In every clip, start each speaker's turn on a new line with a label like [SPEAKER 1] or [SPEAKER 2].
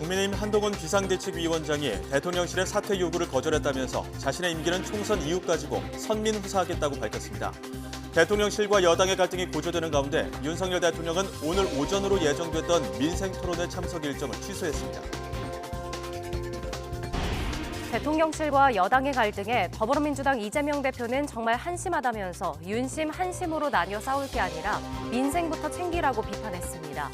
[SPEAKER 1] 국민의힘 한동훈 비상대책위원장이 대통령실의 사퇴 요구를 거절했다면서 자신의 임기는 총선 이후까지고 선민후사하겠다고 밝혔습니다. 대통령실과 여당의 갈등이 고조되는 가운데 윤석열 대통령은 오늘 오전으로 예정됐던 민생토론회 참석 일정을 취소했습니다.
[SPEAKER 2] 대통령실과 여당의 갈등에 더불어민주당 이재명 대표는 정말 한심하다면서 윤심, 한심으로 나뉘어 싸울 게 아니라 민생부터 챙기라고 비판했습니다.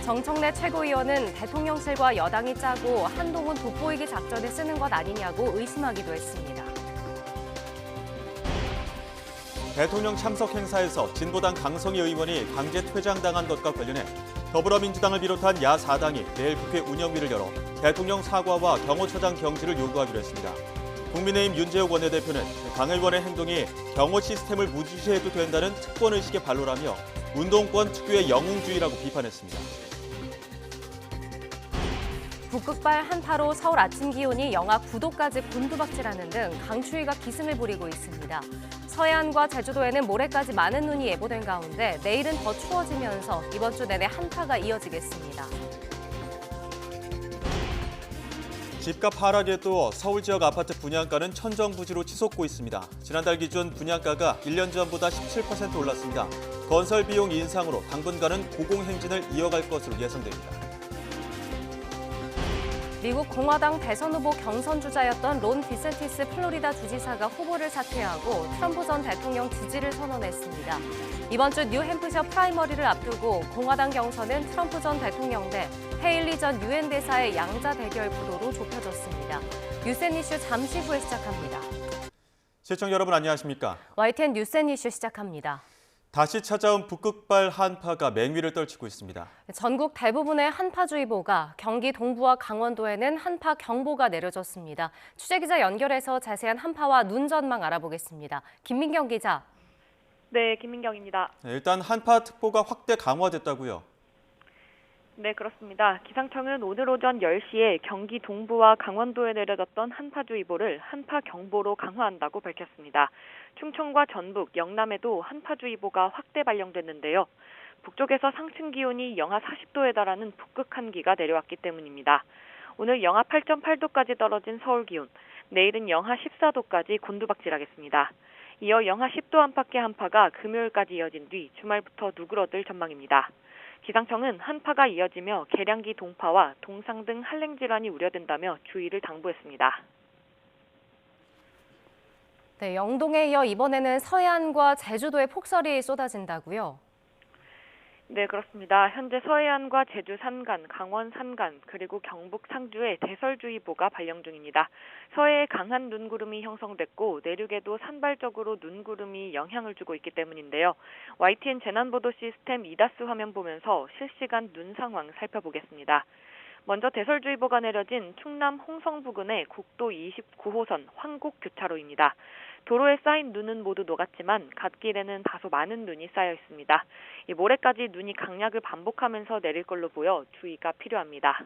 [SPEAKER 2] 정청래 최고위원은 대통령실과 여당이 짜고 한동훈 돋보이기 작전에 쓰는 것 아니냐고 의심하기도 했습니다.
[SPEAKER 1] 대통령 참석 행사에서 진보당 강성희 의원이 강제 퇴장당한 것과 관련해 더불어민주당을 비롯한 야4당이 내일 국회 운영위를 열어 대통령 사과와 경호처장 경질을 요구하기로 했습니다. 국민의힘 윤재욱 원내대표는 강 의원의 행동이 경호 시스템을 무시해도 된다는 특권의식의 발로라며 운동권 특유의 영웅주의라고 비판했습니다.
[SPEAKER 2] 북극발 한파로 서울 아침 기온이 영하 9도까지 곤두박질하는 등 강추위가 기승을 부리고 있습니다. 서해안과 제주도에는 모레까지 많은 눈이 예보된 가운데 내일은 더 추워지면서 이번 주 내내 한파가 이어지겠습니다.
[SPEAKER 1] 집값 하락에 또 서울 지역 아파트 분양가는 천정부지로 치솟고 있습니다. 지난달 기준 분양가가 1년 전보다 17% 올랐습니다. 건설 비용 인상으로 당분간은 고공행진을 이어갈 것으로 예상됩니다.
[SPEAKER 2] 미국 공화당 대선 후보 경선 주자였던 론 디센티스 플로리다 주지사가 후보를 사퇴하고 트럼프 전 대통령 지지를 선언했습니다. 이번 주 뉴햄프셔 프라이머리를 앞두고 공화당 경선은 트럼프 전 대통령 대 헤일리 전 유엔 대사의 양자 대결 구도로 좁혀졌습니다. 뉴스앤 이슈 잠시 후에 시작합니다.
[SPEAKER 1] 시청자 여러분 안녕하십니까?
[SPEAKER 2] YTN 뉴스앤 이슈 시작합니다.
[SPEAKER 1] 다시 찾아온 북극발 한파가 맹위를 떨치고 있습니다.
[SPEAKER 2] 전국 대부분의 한파주의보가, 경기 동부와 강원도에는 한파 경보가 내려졌습니다. 취재기자 연결해서 자세한 한파와 눈 전망 알아보겠습니다. 김민경 기자.
[SPEAKER 3] 네, 김민경입니다.
[SPEAKER 1] 일단 한파특보가 확대 강화됐다고요?
[SPEAKER 3] 네, 그렇습니다. 기상청은 오늘 오전 10시에 경기 동부와 강원도에 내려졌던 한파주의보를 한파경보로 강화한다고 밝혔습니다. 충청과 전북, 영남에도 한파주의보가 확대 발령됐는데요. 북쪽에서 상층 기온이 영하 40도에 달하는 북극 한기가 내려왔기 때문입니다. 오늘 영하 8.8도까지 떨어진 서울 기온, 내일은 영하 14도까지 곤두박질하겠습니다. 이어 영하 10도 안팎의 한파가 금요일까지 이어진 뒤 주말부터 누그러들 전망입니다. 기상청은 한파가 이어지며 계량기 동파와 동상 등 한랭 질환이 우려된다며 주의를 당부했습니다.
[SPEAKER 2] 네, 영동에 이어 이번에는 서해안과 제주도에 폭설이 쏟아진다고요?
[SPEAKER 3] 네, 그렇습니다. 현재 서해안과 제주 산간, 강원 산간, 그리고 경북 상주에 대설주의보가 발령 중입니다. 서해에 강한 눈구름이 형성됐고 내륙에도 산발적으로 눈구름이 영향을 주고 있기 때문인데요. YTN 재난보도 시스템 이다스 화면 보면서 실시간 눈 상황 살펴보겠습니다. 먼저 대설주의보가 내려진 충남 홍성 부근의 국도 29호선 황곡교차로입니다. 도로에 쌓인 눈은 모두 녹았지만 갓길에는 다소 많은 눈이 쌓여 있습니다. 모레까지 눈이 강약을 반복하면서 내릴 걸로 보여 주의가 필요합니다.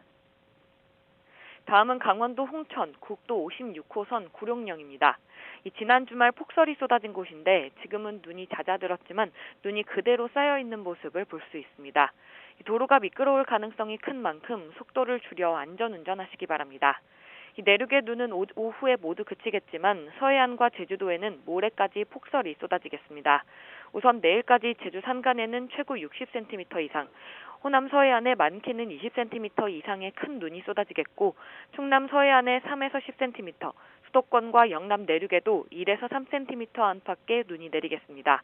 [SPEAKER 3] 다음은 강원도 홍천 국도 56호선 구룡령입니다. 지난 주말 폭설이 쏟아진 곳인데 지금은 눈이 잦아들었지만 눈이 그대로 쌓여 있는 모습을 볼 수 있습니다. 도로가 미끄러울 가능성이 큰 만큼 속도를 줄여 안전운전하시기 바랍니다. 내륙의 눈은 오후에 모두 그치겠지만 서해안과 제주도에는 모레까지 폭설이 쏟아지겠습니다. 우선 내일까지 제주 산간에는 최고 60cm 이상, 호남 서해안에 많게는 20cm 이상의 큰 눈이 쏟아지겠고 충남 서해안에 3에서 10cm, 수도권과 영남 내륙에도 1에서 3cm 안팎의 눈이 내리겠습니다.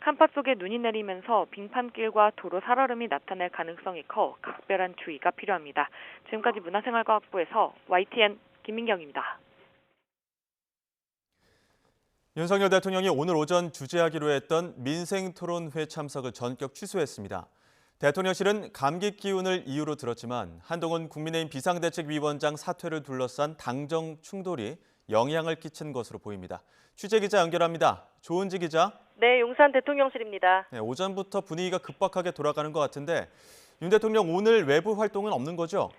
[SPEAKER 3] 한파 속에 눈이 내리면서 빙판길과 도로 살얼음이 나타날 가능성이 커 각별한 주의가 필요합니다. 지금까지 문화생활과학부에서 YTN 김민경입니다.
[SPEAKER 1] 윤석열 대통령이 오늘 오전 주재하기로 했던 민생토론회 참석을 전격 취소했습니다. 대통령실은 감기 기운을 이유로 들었지만 한동훈 국민의힘 비상대책위원장 사퇴를 둘러싼 당정 충돌이 영향을 끼친 것으로 보입니다. 취재기자 연결합니다. 조은지 기자.
[SPEAKER 4] 네, 용산 대통령실입니다.
[SPEAKER 1] 네, 오전부터 분위기가 급박하게 돌아가는 것 같은데 윤 대통령 오늘 외부 활동은 없는 거죠?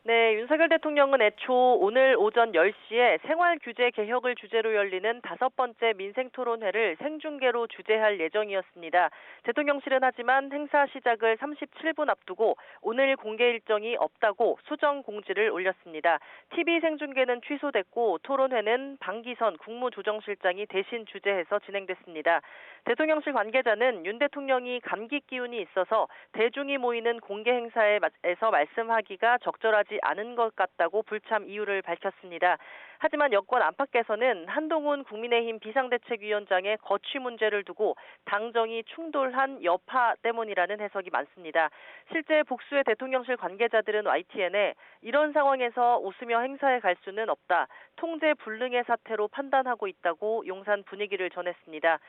[SPEAKER 4] 네, 윤석열 대통령은 애초 오늘 오전 10시에 생활규제 개혁을 주제로 열리는 5번째 민생토론회를 생중계로 주재할 예정이었습니다. 대통령실은 하지만 행사 시작을 37분 앞두고 오늘 공개 일정이 없다고 수정 공지를 올렸습니다. TV 생중계는 취소됐고 토론회는 방기선 국무조정실장이 대신 주재해서 진행됐습니다. 대통령실 관계자는 윤 대통령이 감기 기운이 있어서 대중이 모이는 공개 행사에서 말씀하기가 적절하지 않은 것 같다고 불참 이유를 밝혔습니다. 하지만 여권 안팎에서는 한동훈 국민의힘 비상대책위원장의 거취 문제를 두고 당정이 충돌한 여파 때문이라는 해석이 많습니다. 실제 복수의 대통령실 관계자들은 YTN에 이런 상황에서 웃으며 행사에 갈 수는 없다. 통제 불능의 사태로 판단하고 있다고 용산 분위기를 전했습니다.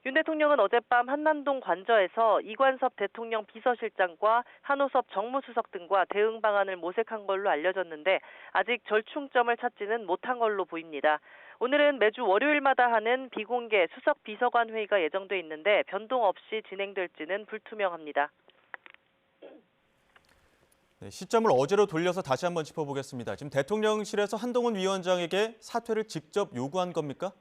[SPEAKER 4] 윤 대통령은 어젯밤 한남동 관저에서 이관섭 대통령 비서실장과 한호섭 정무수석 등과 대응 방안을 모색한 걸로 알려졌는데 아직 절충점을 찾지는 못한 걸로 보입니다. 오늘은 매주 월요일마다 하는 비공개 수석 비서관 회의가 예정돼 있는데 변동 없이 진행될지는 불투명합니다.
[SPEAKER 1] 네, 시점을 어제로 돌려서 다시 한번 짚어보겠습니다. 지금 대통령실에서 한동훈 위원장에게 사퇴를 직접 요구한 겁니까?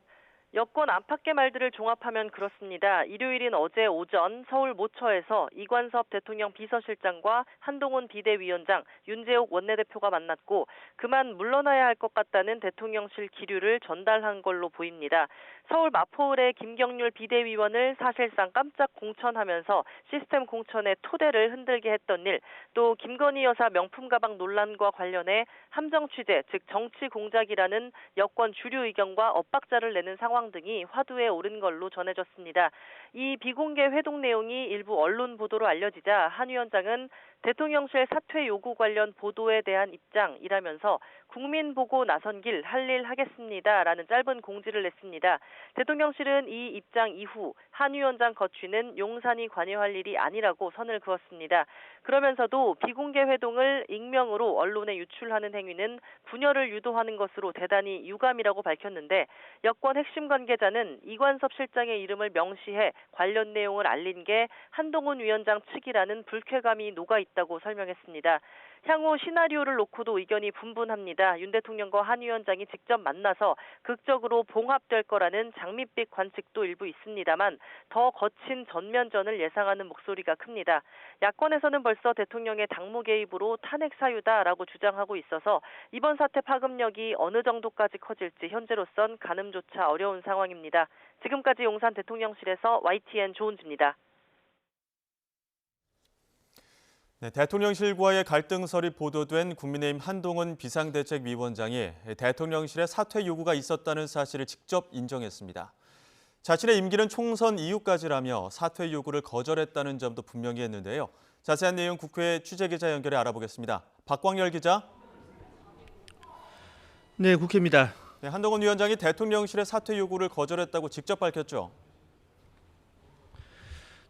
[SPEAKER 4] 여권 안팎의 말들을 종합하면 그렇습니다. 일요일인 어제 오전 서울 모처에서 이관섭 대통령 비서실장과 한동훈 비대위원장, 윤재옥 원내대표가 만났고 그만 물러나야 할 것 같다는 대통령실 기류를 전달한 걸로 보입니다. 서울 마포을의 김경률 비대위원을 사실상 깜짝 공천하면서 시스템 공천의 토대를 흔들게 했던 일, 또 김건희 여사 명품 가방 논란과 관련해 함정 취재, 즉 정치 공작이라는 여권 주류 의견과 엇박자를 내는 상황 등이 화두에 오른 걸로 전해졌습니다. 이 비공개 회동 내용이 일부 언론 보도로 알려지자 한 위원장은 대통령실 사퇴 요구 관련 보도에 대한 입장이라면서 국민 보고 나선 길 할 일 하겠습니다라는 짧은 공지를 냈습니다. 대통령실은 이 입장 이후 한 위원장 거취는 용산이 관여할 일이 아니라고 선을 그었습니다. 그러면서도 비공개 회동을 익명으로 언론에 유출하는 행위는 분열을 유도하는 것으로 대단히 유감이라고 밝혔는데 여권 핵심 관계자는 이관섭 실장의 이름을 명시해 관련 내용을 알린 게 한동훈 위원장 측이라는 불쾌감이 녹아있다고 설명했습니다. 향후 시나리오를 놓고도 의견이 분분합니다. 윤 대통령과 한 위원장이 직접 만나서 극적으로 봉합될 거라는 장밋빛 관측도 일부 있습니다만 더 거친 전면전을 예상하는 목소리가 큽니다. 야권에서는 벌써 대통령의 당무 개입으로 탄핵 사유다라고 주장하고 있어서 이번 사태 파급력이 어느 정도까지 커질지 현재로선 가늠조차 어려운 상황입니다. 지금까지 용산 대통령실에서 YTN 조은지입니다.
[SPEAKER 1] 네, 대통령실과의 갈등설이 보도된 국민의힘 한동훈 비상대책위원장이 대통령실에 사퇴 요구가 있었다는 사실을 직접 인정했습니다. 자신의 임기는 총선 이후까지라며 사퇴 요구를 거절했다는 점도 분명히 했는데요. 자세한 내용 국회 취재기자 연결해 알아보겠습니다. 박광열 기자.
[SPEAKER 5] 네, 국회입니다.
[SPEAKER 1] 네, 한동훈 위원장이 대통령실의 사퇴 요구를 거절했다고 직접 밝혔죠.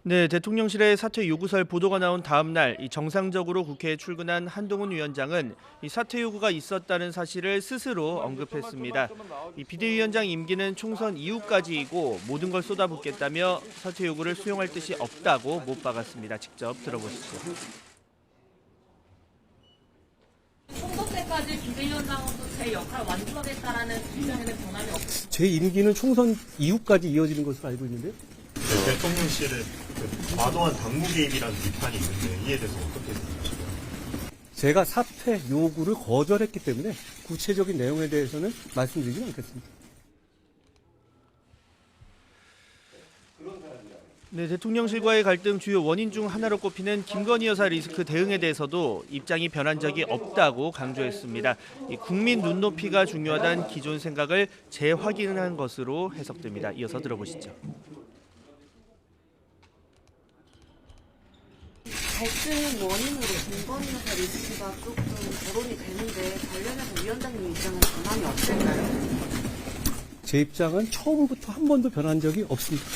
[SPEAKER 5] 네, 대통령실의 사퇴 요구설 보도가 나온 다음 날 정상적으로 국회에 출근한 한동훈 위원장은 이 사퇴 요구가 있었다는 사실을 스스로 언급했습니다. 이 비대위원장 임기는 총선 이후까지이고 모든 걸 쏟아붓겠다며 사퇴 요구를 수용할 뜻이 없다고 못 박았습니다. 직접 들어보시죠.
[SPEAKER 6] 선거 때까지 비대위원장으로서 제 역할을 완수하겠다라는 입장에는 변함이 없습니다.
[SPEAKER 7] 제 임기는 총선 이후까지 이어지는 것으로 알고 있는데요.
[SPEAKER 8] 대통령실의 과도한 당무 개입이라는 비판이 있는데 이에 대해서 어떻게 생각하시나요?
[SPEAKER 7] 제가 사퇴 요구를 거절했기 때문에 구체적인 내용에 대해서는 말씀드리지 않겠습니다.
[SPEAKER 5] 네, 대통령실과의 갈등 주요 원인 중 하나로 꼽히는 김건희 여사 리스크 대응에 대해서도 입장이 변한 적이 없다고 강조했습니다. 이 국민 눈높이가 중요하다는 기존 생각을 재확인한 것으로 해석됩니다. 이어서 들어보시죠.
[SPEAKER 9] 갈등 원인으로 김건희 여사 리스크가 조금 거론이 되는데 관련해서 위원장님 입장은 변함이 없을까요?
[SPEAKER 7] 제 입장은 처음부터 한 번도 변한 적이 없습니다.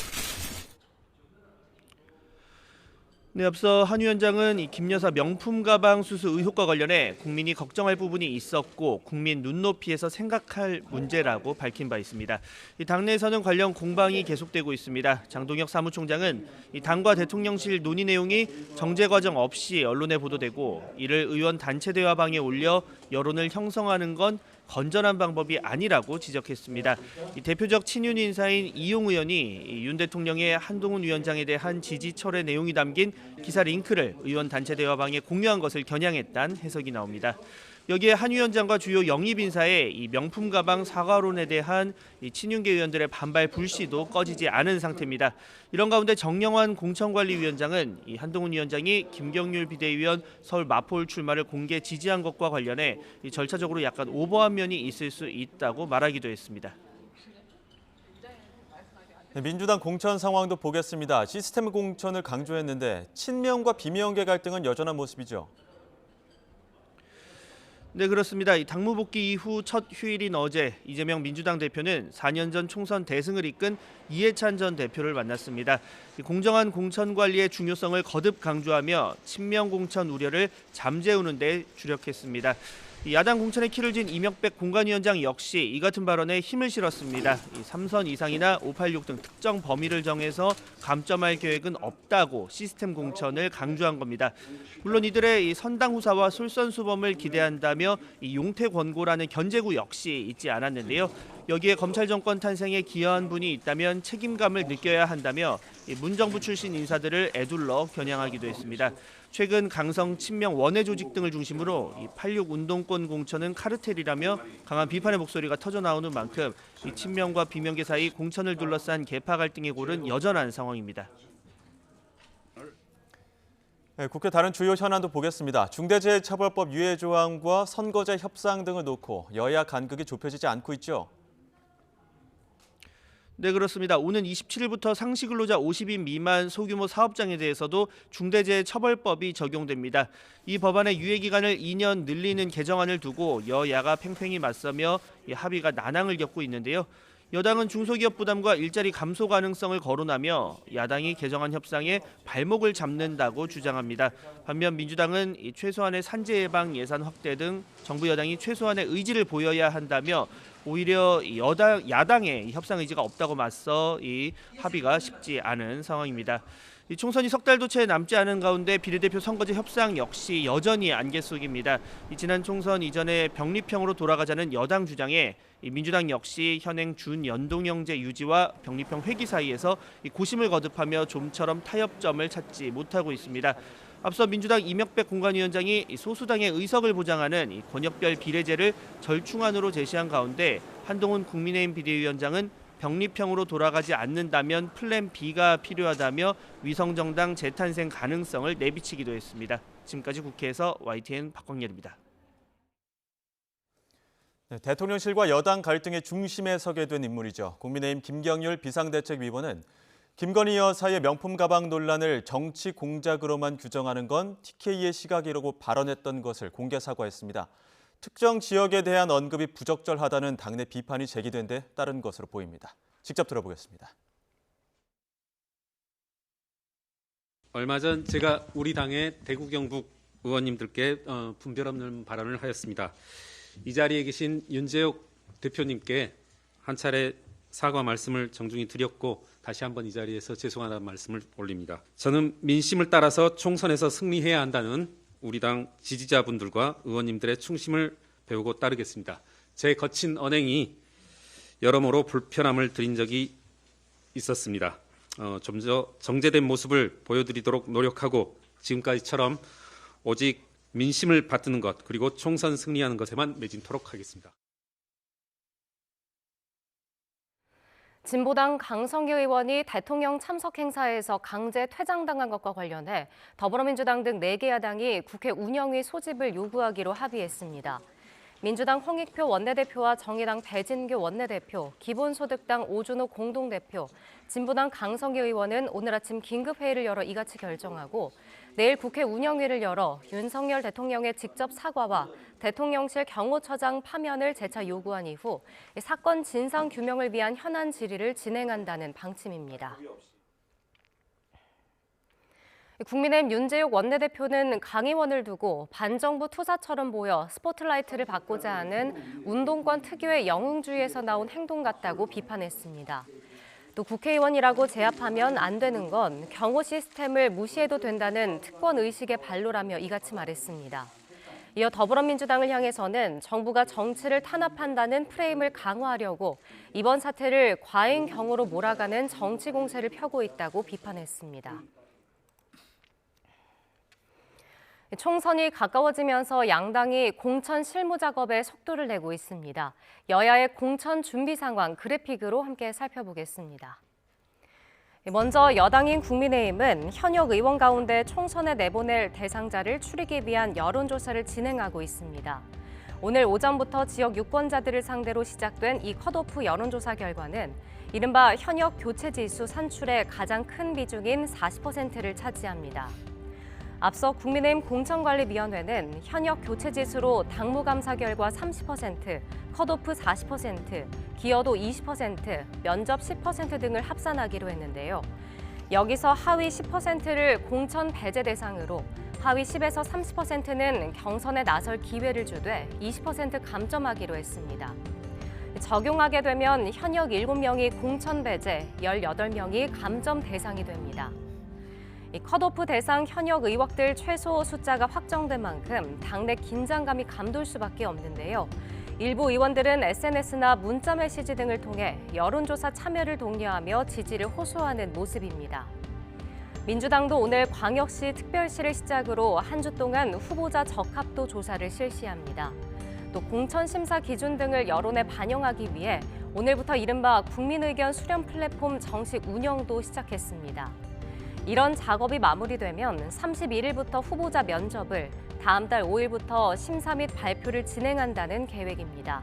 [SPEAKER 5] 네, 앞서 한 위원장은 이 김 여사 명품 가방 수수 의혹과 관련해 국민이 걱정할 부분이 있었고 국민 눈높이에서 생각할 문제라고 밝힌 바 있습니다. 이 당내에서는 관련 공방이 계속되고 있습니다. 장동혁 사무총장은 이 당과 대통령실 논의 내용이 정제 과정 없이 언론에 보도되고 이를 의원 단체 대화방에 올려 여론을 형성하는 건 건전한 방법이 아니라고 지적했습니다. 이 대표적 친윤 인사인 이용 의원이 윤 대통령의 한동훈 위원장에 대한 지지 철회 내용이 담긴 기사 링크를 의원 단체 대화방에 공유한 것을 겨냥했다는 해석이 나옵니다. 여기에 한 위원장과 주요 영입 인사의 이 명품 가방 사과론에 대한 이 친윤계 의원들의 반발 불씨도 꺼지지 않은 상태입니다. 이런 가운데 정영환 공천관리위원장은 이 한동훈 위원장이 김경률 비대위원 서울 마포울 출마를 공개 지지한 것과 관련해 이 절차적으로 약간 오버한 면이 있을 수 있다고 말하기도 했습니다.
[SPEAKER 1] 민주당 공천 상황도 보겠습니다. 시스템 공천을 강조했는데 친명과 비명계 갈등은 여전한 모습이죠.
[SPEAKER 5] 네, 그렇습니다. 이 당무 복귀 이후 첫 휴일인 어제 이재명 민주당 대표는 4년 전 총선 대승을 이끈 이해찬 전 대표를 만났습니다. 공정한 공천 관리의 중요성을 거듭 강조하며 친명 공천 우려를 잠재우는 데 주력했습니다. 야당 공천에 키를 쥔 이명백 공관위원장 역시 이 같은 발언에 힘을 실었습니다. 3선 이상이나 586 등 특정 범위를 정해서 감점할 계획은 없다고 시스템 공천을 강조한 겁니다. 물론 이들의 선당 후사와 솔선수범을 기대한다며 용태 권고라는 견제구 역시 잊지 않았는데요. 여기에 검찰 정권 탄생에 기여한 분이 있다면 책임감을 느껴야 한다며 문정부 출신 인사들을 애둘러 겨냥하기도 했습니다. 최근 강성 친명 원외 조직 등을 중심으로 86 운동권 공천은 카르텔이라며 강한 비판의 목소리가 터져나오는 만큼 이 친명과 비명계 사이 공천을 둘러싼 계파 갈등의 골은 여전한 상황입니다.
[SPEAKER 1] 네, 국회 다른 주요 현안도 보겠습니다. 중대재해처벌법 유예 조항과 선거제 협상 등을 놓고 여야 간극이 좁혀지지 않고 있죠.
[SPEAKER 5] 네, 그렇습니다. 오는 27일부터 상시근로자 50인 미만 소규모 사업장에 대해서도 중대재해처벌법이 적용됩니다. 이 법안의 유예 기간을 2년 늘리는 개정안을 두고 여야가 팽팽히 맞서며 합의가 난항을 겪고 있는데요. 여당은 중소기업 부담과 일자리 감소 가능성을 거론하며 야당이 개정안 협상에 발목을 잡는다고 주장합니다. 반면 민주당은 최소한의 산재 예방 예산 확대 등 정부 여당이 최소한의 의지를 보여야 한다며 오히려 야당의 협상 의지가 없다고 맞서 이 합의가 쉽지 않은 상황입니다. 이 총선이 석 달도 채 남지 않은 가운데 비례대표 선거제 협상 역시 여전히 안개 속입니다. 지난 총선 이전에 병립형으로 돌아가자는 여당 주장에 민주당 역시 현행 준연동형제 유지와 병립형 회귀 사이에서 고심을 거듭하며 좀처럼 타협점을 찾지 못하고 있습니다. 앞서 민주당 이명백 공관위원장이 소수당의 의석을 보장하는 권역별 비례제를 절충안으로 제시한 가운데 한동훈 국민의힘 비대위원장은 병립형으로 돌아가지 않는다면 플랜 B가 필요하다며 위성정당 재탄생 가능성을 내비치기도 했습니다. 지금까지 국회에서 YTN 박광렬입니다.
[SPEAKER 1] 네, 대통령실과 여당 갈등의 중심에 서게 된 인물이죠. 국민의힘 김경률 비상대책위원은 김건희 여사의 명품 가방 논란을 정치 공작으로만 규정하는 건 TK의 시각이라고 발언했던 것을 공개 사과했습니다. 특정 지역에 대한 언급이 부적절하다는 당내 비판이 제기된 데 따른 것으로 보입니다. 직접 들어보겠습니다.
[SPEAKER 10] 얼마 전 제가 우리 당의 대구 경북 의원님들께 분별 없는 발언을 하였습니다. 이 자리에 계신 윤재욱 대표님께 한 차례 사과 말씀을 정중히 드렸고 다시 한번 이 자리에서 죄송하다는 말씀을 올립니다. 저는 민심을 따라서 총선에서 승리해야 한다는 우리 당 지지자분들과 의원님들의 충심을 배우고 따르겠습니다. 제 거친 언행이 여러모로 불편함을 드린 적이 있었습니다. 좀 더 정제된 모습을 보여드리도록 노력하고 지금까지처럼 오직 민심을 받드는 것 그리고 총선 승리하는 것에만 매진토록 하겠습니다.
[SPEAKER 2] 진보당 강성규 의원이 대통령 참석 행사에서 강제 퇴장당한 것과 관련해 더불어민주당 등 4개 야당이 국회 운영위 소집을 요구하기로 합의했습니다. 민주당 홍익표 원내대표와 정의당 배진규 원내대표, 기본소득당 오준호 공동대표, 진보당 강성규 의원은 오늘 아침 긴급회의를 열어 이같이 결정하고 내일 국회 운영위를 열어 윤석열 대통령의 직접 사과와 대통령실 경호처장 파면을 재차 요구한 이후 사건 진상 규명을 위한 현안 질의를 진행한다는 방침입니다. 국민의힘 윤재욱 원내대표는 강 의원을 두고 반정부 투사처럼 보여 스포트라이트를 받고자 하는 운동권 특유의 영웅주의에서 나온 행동 같다고 비판했습니다. 또 국회의원이라고 제압하면 안 되는 건 경호 시스템을 무시해도 된다는 특권 의식의 발로라며 이같이 말했습니다. 이어 더불어민주당을 향해서는 정부가 정치를 탄압한다는 프레임을 강화하려고 이번 사태를 과잉 경호로 몰아가는 정치 공세를 펴고 있다고 비판했습니다. 총선이 가까워지면서 양당이 공천 실무 작업에 속도를 내고 있습니다. 여야의 공천 준비 상황 그래픽으로 함께 살펴보겠습니다. 먼저 여당인 국민의힘은 현역 의원 가운데 총선에 내보낼 대상자를 추리기 위한 여론조사를 진행하고 있습니다. 오늘 오전부터 지역 유권자들을 상대로 시작된 이 컷오프 여론조사 결과는 이른바 현역 교체 지수 산출의 가장 큰 비중인 40%를 차지합니다. 앞서 국민의힘 공천관리위원회는 현역 교체 지수로 당무감사 결과 30%, 컷오프 40%, 기여도 20%, 면접 10% 등을 합산하기로 했는데요. 여기서 하위 10%를 공천 배제 대상으로, 하위 10에서 30%는 경선에 나설 기회를 주되 20% 감점하기로 했습니다. 적용하게 되면 현역 7명이 공천 배제, 18명이 감점 대상이 됩니다. 이 컷오프 대상 현역 의원들 최소 숫자가 확정된 만큼 당내 긴장감이 감돌 수밖에 없는데요. 일부 의원들은 SNS나 문자 메시지 등을 통해 여론조사 참여를 독려하며 지지를 호소하는 모습입니다. 민주당도 오늘 광역시 특별시를 시작으로 한 주 동안 후보자 적합도 조사를 실시합니다. 또 공천 심사 기준 등을 여론에 반영하기 위해 오늘부터 이른바 국민의견 수렴 플랫폼 정식 운영도 시작했습니다. 이런 작업이 마무리되면 31일부터 후보자 면접을, 다음 달 5일부터 심사 및 발표를 진행한다는 계획입니다.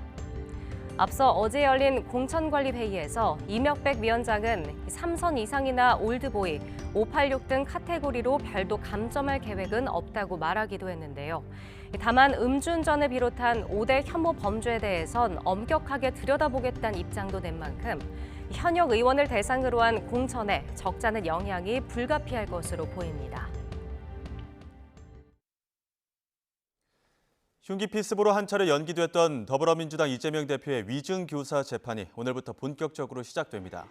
[SPEAKER 2] 앞서 어제 열린 공천관리회의에서 이명백 위원장은 3선 이상이나 올드보이, 586 등 카테고리로 별도 감점할 계획은 없다고 말하기도 했는데요. 다만 음주운전을 비롯한 5대 혐오 범죄에 대해선 엄격하게 들여다보겠다는 입장도 낸 만큼 현역 의원을 대상으로 한 공천에 적잖은 영향이 불가피할 것으로 보입니다.
[SPEAKER 1] 흉기 피습으로 한 차례 연기됐던 더불어민주당 이재명 대표의 위증교사 재판이 오늘부터 본격적으로 시작됩니다.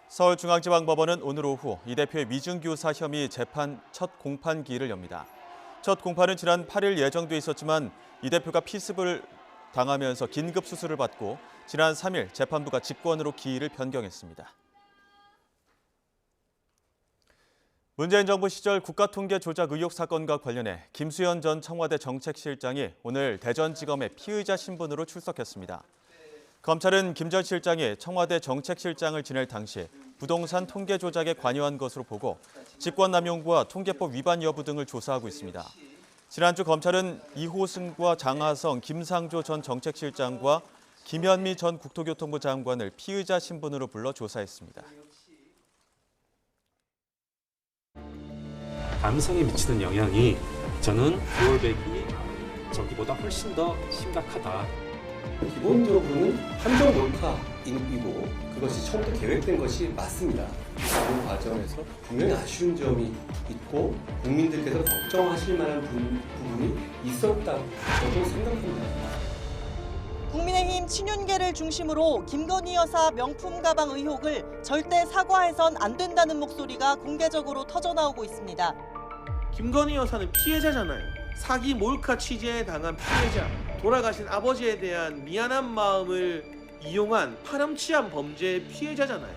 [SPEAKER 1] 서울중앙지방법원은 오늘 오후 이 대표의 위증교사 혐의 재판 첫 공판기일을 엽니다. 첫 공판은 지난 8일 예정돼 있었지만 이 대표가 피습을 당하면서 긴급 수술을 받고 지난 3일 재판부가 직권으로 기일을 변경했습니다. 문재인 정부 시절 국가통계 조작 의혹 사건과 관련해 김수현 전 청와대 정책실장이 오늘 대전지검에 피의자 신분으로 출석했습니다. 검찰은 김 전 실장이 청와대 정책실장을 지낼 당시 부동산 통계 조작에 관여한 것으로 보고 직권남용과 통계법 위반 여부 등을 조사하고 있습니다. 지난주 검찰은 이호승과 장하성, 김상조 전 정책실장과 김현미 전 국토교통부 장관을 피의자 신분으로 불러 조사했습니다.
[SPEAKER 11] 감성에 미치는 영향이 저는 9월백이 저기보다 훨씬 더 심각하다.
[SPEAKER 7] 기본적으로는 함정 몰카이고 그것이 처음부터 계획된 것이 맞습니다. 그 과정에서 분명히 아쉬운 점이 있고 국민들께서 걱정하실 만한 부분이 있었다고 저도 생각합니다.
[SPEAKER 12] 국민의힘 친윤계를 중심으로 김건희 여사 명품 가방 의혹을 절대 사과해선 안 된다는 목소리가 공개적으로 터져나오고 있습니다.
[SPEAKER 5] 김건희 여사는 피해자잖아요. 사기 몰카 취재에 당한 피해자, 돌아가신 아버지에 대한 미안한 마음을 이용한 파렴치한 범죄의 피해자잖아요.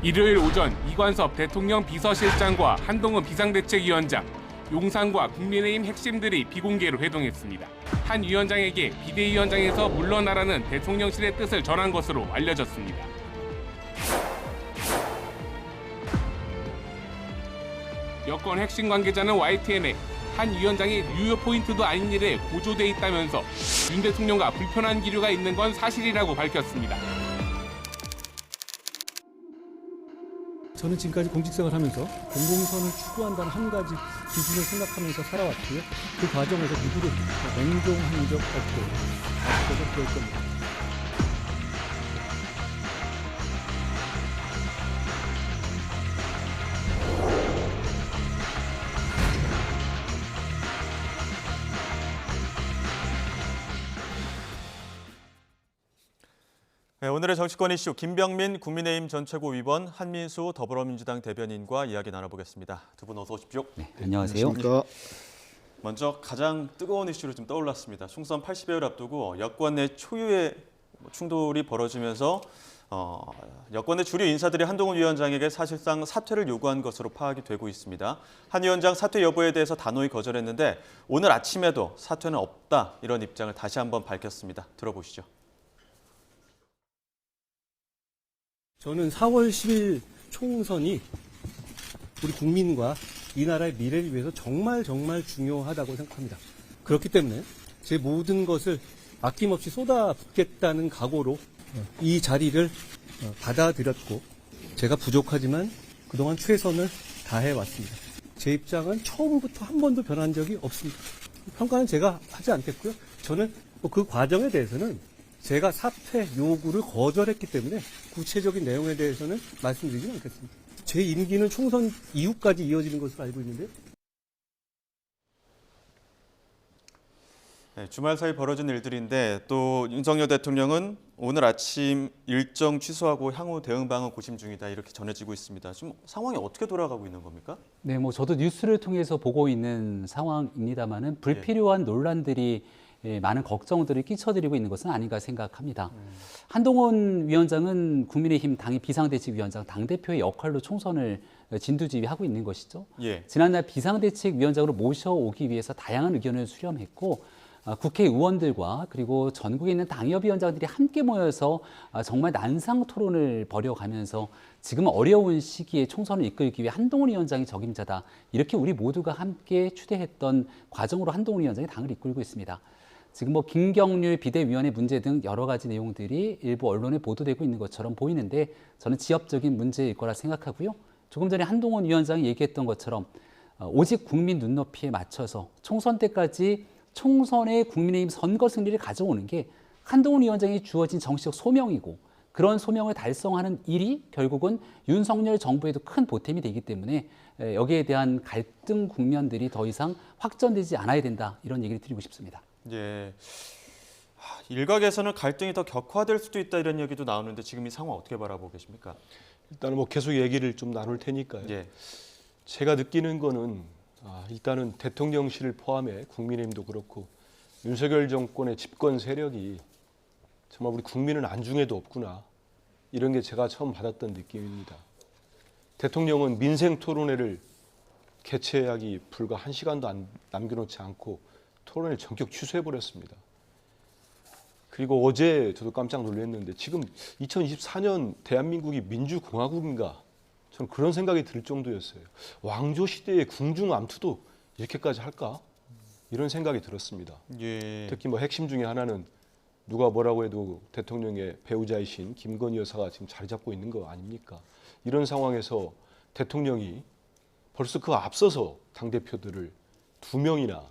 [SPEAKER 13] 일요일 오전 이관섭 대통령 비서실장과 한동훈 비상대책위원장, 용산과 국민의힘 핵심들이 비공개로 회동했습니다. 한 위원장에게 비대위원장에서 물러나라는 대통령실의 뜻을 전한 것으로 알려졌습니다. 여권 핵심 관계자는 YTN에 한 위원장이 유효 포인트도 아닌 일에 고조돼 있다면서 윤 대통령과 불편한 기류가 있는 건 사실이라고 밝혔습니다.
[SPEAKER 7] 저는 지금까지 공직생활을 하면서 공공선을 추구한다는 한 가지 기준을 생각하면서 살아왔고요. 그 과정에서 누구를 맹종한 적 없고 앞으로도 그럴 겁니다.
[SPEAKER 1] 네, 오늘의 정치권 이슈 김병민 국민의힘 전 최고위원, 한민수 더불어민주당 대변인과 이야기 나눠보겠습니다. 두 분 어서 오십시오.
[SPEAKER 14] 네, 안녕하세요.
[SPEAKER 1] 먼저 가장 뜨거운 이슈로 좀 떠올랐습니다. 총선 80여일 앞두고 여권 내 초유의 충돌이 벌어지면서 여권 내 주류 인사들이 한동훈 위원장에게 사실상 사퇴를 요구한 것으로 파악이 되고 있습니다. 한 위원장 사퇴 여부에 대해서 단호히 거절했는데 오늘 아침에도 사퇴는 없다 이런 입장을 다시 한번 밝혔습니다. 들어보시죠.
[SPEAKER 7] 저는 4월 10일 총선이 우리 국민과 이 나라의 미래를 위해서 정말 중요하다고 생각합니다. 그렇기 때문에 제 모든 것을 아낌없이 쏟아붓겠다는 각오로 이 자리를 받아들였고, 제가 부족하지만 그동안 최선을 다해왔습니다. 제 입장은 처음부터 한 번도 변한 적이 없습니다. 평가는 제가 하지 않겠고요. 저는 그 과정에 대해서는 제가 사퇴 요구를 거절했기 때문에 구체적인 내용에 대해서는 말씀드리지 않겠습니다. 제 임기는 총선 이후까지 이어지는 것으로 알고 있는데요.
[SPEAKER 1] 네, 주말 사이 벌어진 일들인데 또 윤석열 대통령은 오늘 아침 일정 취소하고 향후 대응 방안 고심 중이다 이렇게 전해지고 있습니다. 지금 상황이 어떻게 돌아가고 있는 겁니까?
[SPEAKER 14] 네, 저도 뉴스를 통해서 보고 있는 상황입니다만은 불필요한 논란들이 많은 걱정들을 끼쳐드리고 있는 것은 아닌가 생각합니다. 한동훈 위원장은 국민의힘 당의 비상대책위원장, 당대표의 역할로 총선을 진두지휘하고 있는 것이죠. 지난날 비상대책위원장으로 모셔오기 위해서 다양한 의견을 수렴했고, 국회의원들과 그리고 전국에 있는 당협위원장들이 함께 모여서 정말 난상 토론을 벌여가면서 지금 어려운 시기에 총선을 이끌기 위해 한동훈 위원장이 적임자다. 이렇게 우리 모두가 함께 추대했던 과정으로 한동훈 위원장이 당을 이끌고 있습니다. 지금 김경률 비대위원회 문제 등 여러 가지 내용들이 일부 언론에 보도되고 있는 것처럼 보이는데 저는 지엽적인 문제일 거라 생각하고요. 조금 전에 한동훈 위원장이 얘기했던 것처럼 오직 국민 눈높이에 맞춰서 총선 때까지 총선의 국민의힘 선거 승리를 가져오는 게 한동훈 위원장이 주어진 정치적 소명이고, 그런 소명을 달성하는 일이 결국은 윤석열 정부에도 큰 보탬이 되기 때문에 여기에 대한 갈등 국면들이 더 이상 확전되지 않아야 된다, 이런 얘기를 드리고 싶습니다.
[SPEAKER 1] 예. 일각에서는 갈등이 더 격화될 수도 있다 이런 얘기도 나오는데 지금 이 상황 어떻게 바라보고 계십니까?
[SPEAKER 15] 일단은 계속 얘기를 좀 나눌 테니까요. 제가 느끼는 거는 일단은 대통령실을 포함해 국민의힘도 그렇고 윤석열 정권의 집권 세력이 정말 우리 국민은 안중에도 없구나, 이런 게 제가 처음 받았던 느낌입니다. 대통령은 민생 토론회를 개최하기 불과 1시간도 남겨놓지 않고 토론을 전격 취소해버렸습니다. 그리고 어제 저도 깜짝 놀랐는데 지금 2024년 대한민국이 민주공화국인가? 저는 그런 생각이 들 정도였어요. 왕조 시대의 궁중암투도 이렇게까지 할까? 이런 생각이 들었습니다. 특히 핵심 중에 하나는 누가 뭐라고 해도 대통령의 배우자이신 김건희 여사가 지금 자리 잡고 있는 거 아닙니까? 이런 상황에서 대통령이 벌써 그 앞서서 당대표들을 2명이나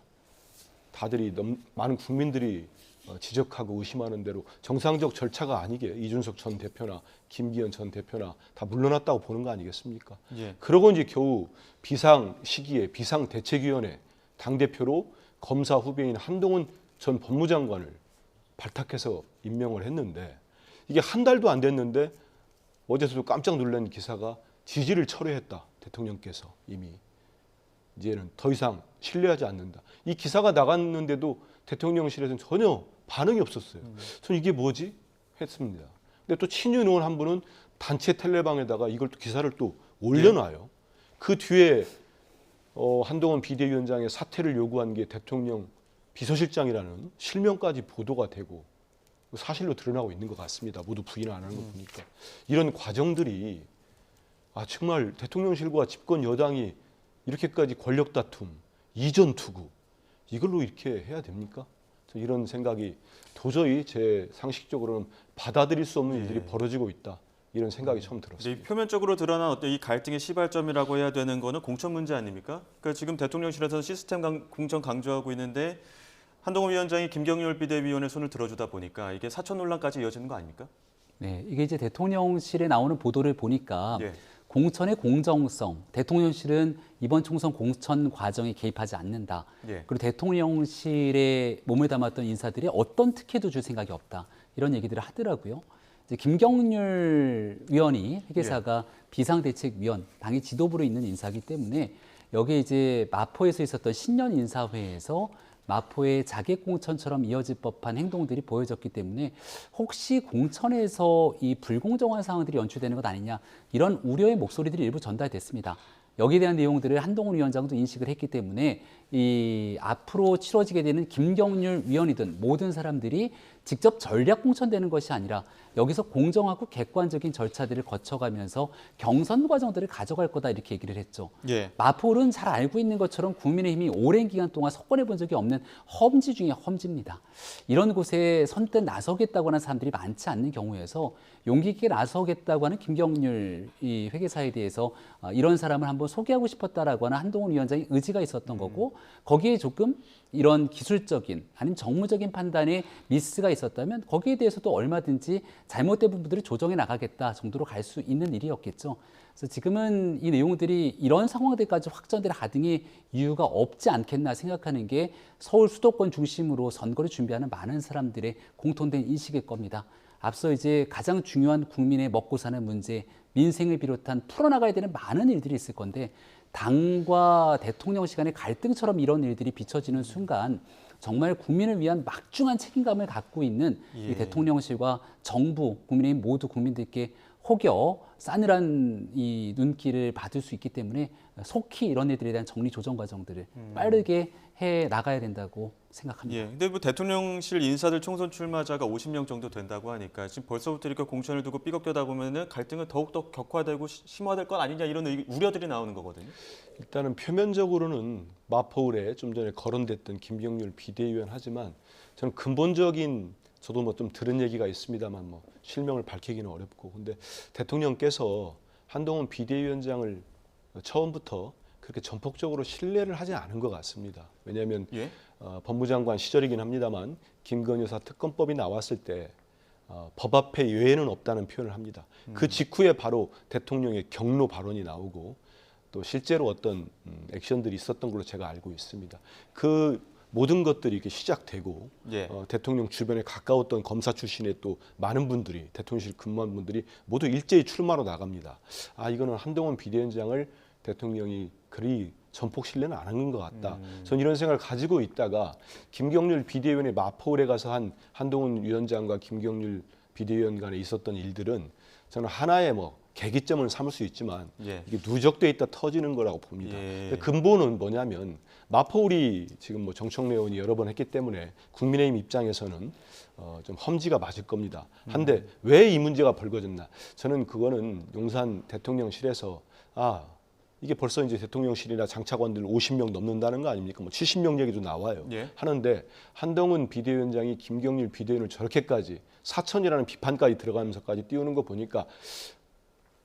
[SPEAKER 15] 다들이 많은 국민들이 지적하고 의심하는 대로 정상적 절차가 아니게 이준석 전 대표나 김기현 전 대표나 다 물러났다고 보는 거 아니겠습니까? 그러고 이제 겨우 비상 시기에 비상대책위원회 당대표로 검사 후배인 한동훈 전 법무장관을 발탁해서 임명을 했는데, 이게 한 달도 안 됐는데 어제도 깜짝 놀란 기사가 지지를 철회했다. 대통령께서 이미 이제는 더 이상 신뢰하지 않는다. 이 기사가 나갔는데도 대통령실에서는 전혀 반응이 없었어요. 저는 이게 뭐지? 했습니다. 근데 또 친윤 의원 한 분은 단체 텔레방에다가 이걸 또 기사를 또 올려놔요. 그 뒤에 한동훈 비대위원장의 사퇴를 요구한 게 대통령 비서실장이라는 실명까지 보도가 되고 사실로 드러나고 있는 것 같습니다. 모두 부인 안 하는 거 보니까. 이런 과정들이 정말 대통령실과 집권 여당이 이렇게까지 권력 다툼, 이전 투구, 이걸로 이렇게 해야 됩니까? 이런 생각이 도저히 제 상식적으로는 받아들일 수 없는 일들이 벌어지고 있다. 이런 생각이 처음 들었습니다.
[SPEAKER 1] 표면적으로 드러난 어떤 이 갈등의 시발점이라고 해야 되는 거는 공천 문제 아닙니까? 그러니까 지금 대통령실에서 시스템 공천 강조하고 있는데 한동훈 위원장이 김경률 비대위원의 손을 들어주다 보니까 이게 사천 논란까지 이어지는 거 아닙니까?
[SPEAKER 14] 네, 이게 이제 대통령실에 나오는 보도를 보니까 공천의 공정성, 대통령실은 이번 총선 공천 과정에 개입하지 않는다. 그리고 대통령실에 몸을 담았던 인사들이 어떤 특혜도 줄 생각이 없다. 이런 얘기들을 하더라고요. 이제 김경률 위원이 회계사가 비상대책위원, 당의 지도부로 있는 인사이기 때문에 여기에 이제 마포에서 있었던 신년 인사회에서 마포의 자객 공천처럼 이어질 법한 행동들이 보여졌기 때문에 혹시 공천에서 이 불공정한 상황들이 연출되는 것 아니냐 이런 우려의 목소리들이 일부 전달됐습니다. 여기에 대한 내용들을 한동훈 위원장도 인식을 했기 때문에 이 앞으로 치러지게 되는 김경률 위원이든 모든 사람들이 직접 전략 공천되는 것이 아니라 여기서 공정하고 객관적인 절차들을 거쳐가면서 경선 과정들을 가져갈 거다 이렇게 얘기를 했죠. 마포는 잘 알고 있는 것처럼 국민의힘이 오랜 기간 동안 석권해 본 적이 없는 험지 중에 험지입니다. 이런 곳에 선뜻 나서겠다고 하는 사람들이 많지 않는 경우에서 용기 있게 나서겠다고 하는 김경률 이 회계사에 대해서 이런 사람을 한번 소개하고 싶었다라고 하는 한동훈 위원장의 의지가 있었던 거고 거기에 조금 이런 기술적인 아니면 정무적인 판단에 미스가 있었다면 거기에 대해서도 얼마든지 잘못된 부분들을 조정해 나가겠다 정도로 갈 수 있는 일이었겠죠. 그래서 지금은 이 내용들이 이런 상황들까지 확전될 하등의 이유가 없지 않겠나 생각하는 게 서울 수도권 중심으로 선거를 준비하는 많은 사람들의 공통된 인식일 겁니다. 앞서 이제 가장 중요한 국민의 먹고 사는 문제, 민생을 비롯한 풀어나가야 되는 많은 일들이 있을 건데 당과 대통령 시간의 갈등처럼 이런 일들이 비춰지는 순간 정말 국민을 위한 막중한 책임감을 갖고 있는 이 대통령실과 정부, 국민의힘 모두 국민들께 혹여 싸늘한 이 눈길을 받을 수 있기 때문에 속히 이런 일들에 대한 정리 조정 과정들을 빠르게 해 나가야 된다고 생각합니다.
[SPEAKER 1] 근데 뭐 대통령실 인사들 총선 출마자가 50명 정도 된다고 하니까 지금 벌써부터 이렇게 공천을 두고 삐걱대다 보면은 갈등은 더욱더 격화되고 심화될 건 아니냐 이런 우려들이 나오는 거거든요.
[SPEAKER 15] 일단은 표면적으로는 마포울에 좀 전에 거론됐던 김경률 비대위원 하지만 저는 근본적인 저도 뭐 좀 들은 얘기가 있습니다만 뭐 실명을 밝히기는 어렵고 근데 대통령께서 한동훈 비대위원장을 처음부터 그렇게 전폭적으로 신뢰를 하지 않은 것 같습니다. 왜냐하면 법무장관 시절이긴 합니다만 김건희 여사 특검법이 나왔을 때 법 앞에 예외는 없다는 표현을 합니다. 그 직후에 바로 대통령의 경로 발언이 나오고 또 실제로 어떤 액션들이 있었던 걸로 제가 알고 있습니다. 그 모든 것들이 이렇게 시작되고 대통령 주변에 가까웠던 검사 출신의 또 많은 분들이 대통령실 근무한 분들이 모두 일제히 출마로 나갑니다. 이거는 한동훈 비대위원장을 대통령이 그리 전폭 신뢰는 안 하는 것 같다. 저는 이런 생각을 가지고 있다가 김경률 비대위원회 마포울에 가서 한 한동훈 위원장과 김경률 비대위원 간에 있었던 일들은 저는 하나의 뭐 계기점을 삼을 수 있지만 이게 누적돼 있다 터지는 거라고 봅니다. 근본은 뭐냐면 마포울이 지금 뭐 정청래 의원이 여러 번 했기 때문에 국민의힘 입장에서는 좀 험지가 맞을 겁니다. 한데 왜 이 문제가 벌어졌나? 저는 그거는 용산 대통령실에서 이게 벌써 이제 대통령실이나 장차관들 50명 넘는다는 거 아닙니까? 뭐 70명 얘기도 나와요. 하는데 한동훈 비대위원장이 김경률 비대위원을 저렇게까지 사천이라는 비판까지 들어가면서까지 띄우는 거 보니까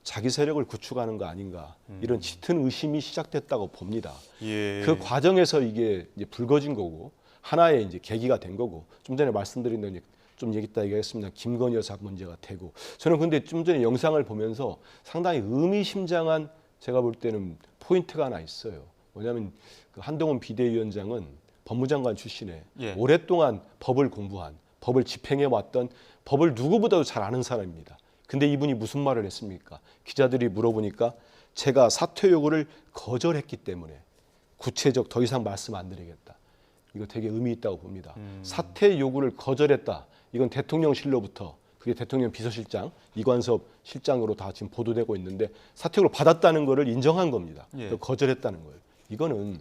[SPEAKER 15] 자기 세력을 구축하는 거 아닌가 이런 짙은 의심이 시작됐다고 봅니다. 그 과정에서 이게 이제 불거진 거고 하나의 이제 계기가 된 거고 좀 전에 말씀드린 대로 좀 얘기했다 얘기했습니다. 김건희 여사 문제가 되고 저는 근데 좀 전에 영상을 보면서 상당히 의미심장한 제가 볼 때는 포인트가 하나 있어요. 뭐냐면 그 한동훈 비대위원장은 법무장관 출신에 오랫동안 법을 공부한 법을 집행해왔던 법을 누구보다도 잘 아는 사람입니다. 근데 이분이 무슨 말을 했습니까? 기자들이 물어보니까 제가 사퇴 요구를 거절했기 때문에 구체적 더 이상 말씀 안 드리겠다. 이거 되게 의미 있다고 봅니다. 사퇴 요구를 거절했다. 이건 대통령실로부터 그게 대통령 비서실장, 이관섭 실장으로 다 지금 보도되고 있는데 사퇴 요구를 받았다는 거를 인정한 겁니다. 거절했다는 거예요. 이거는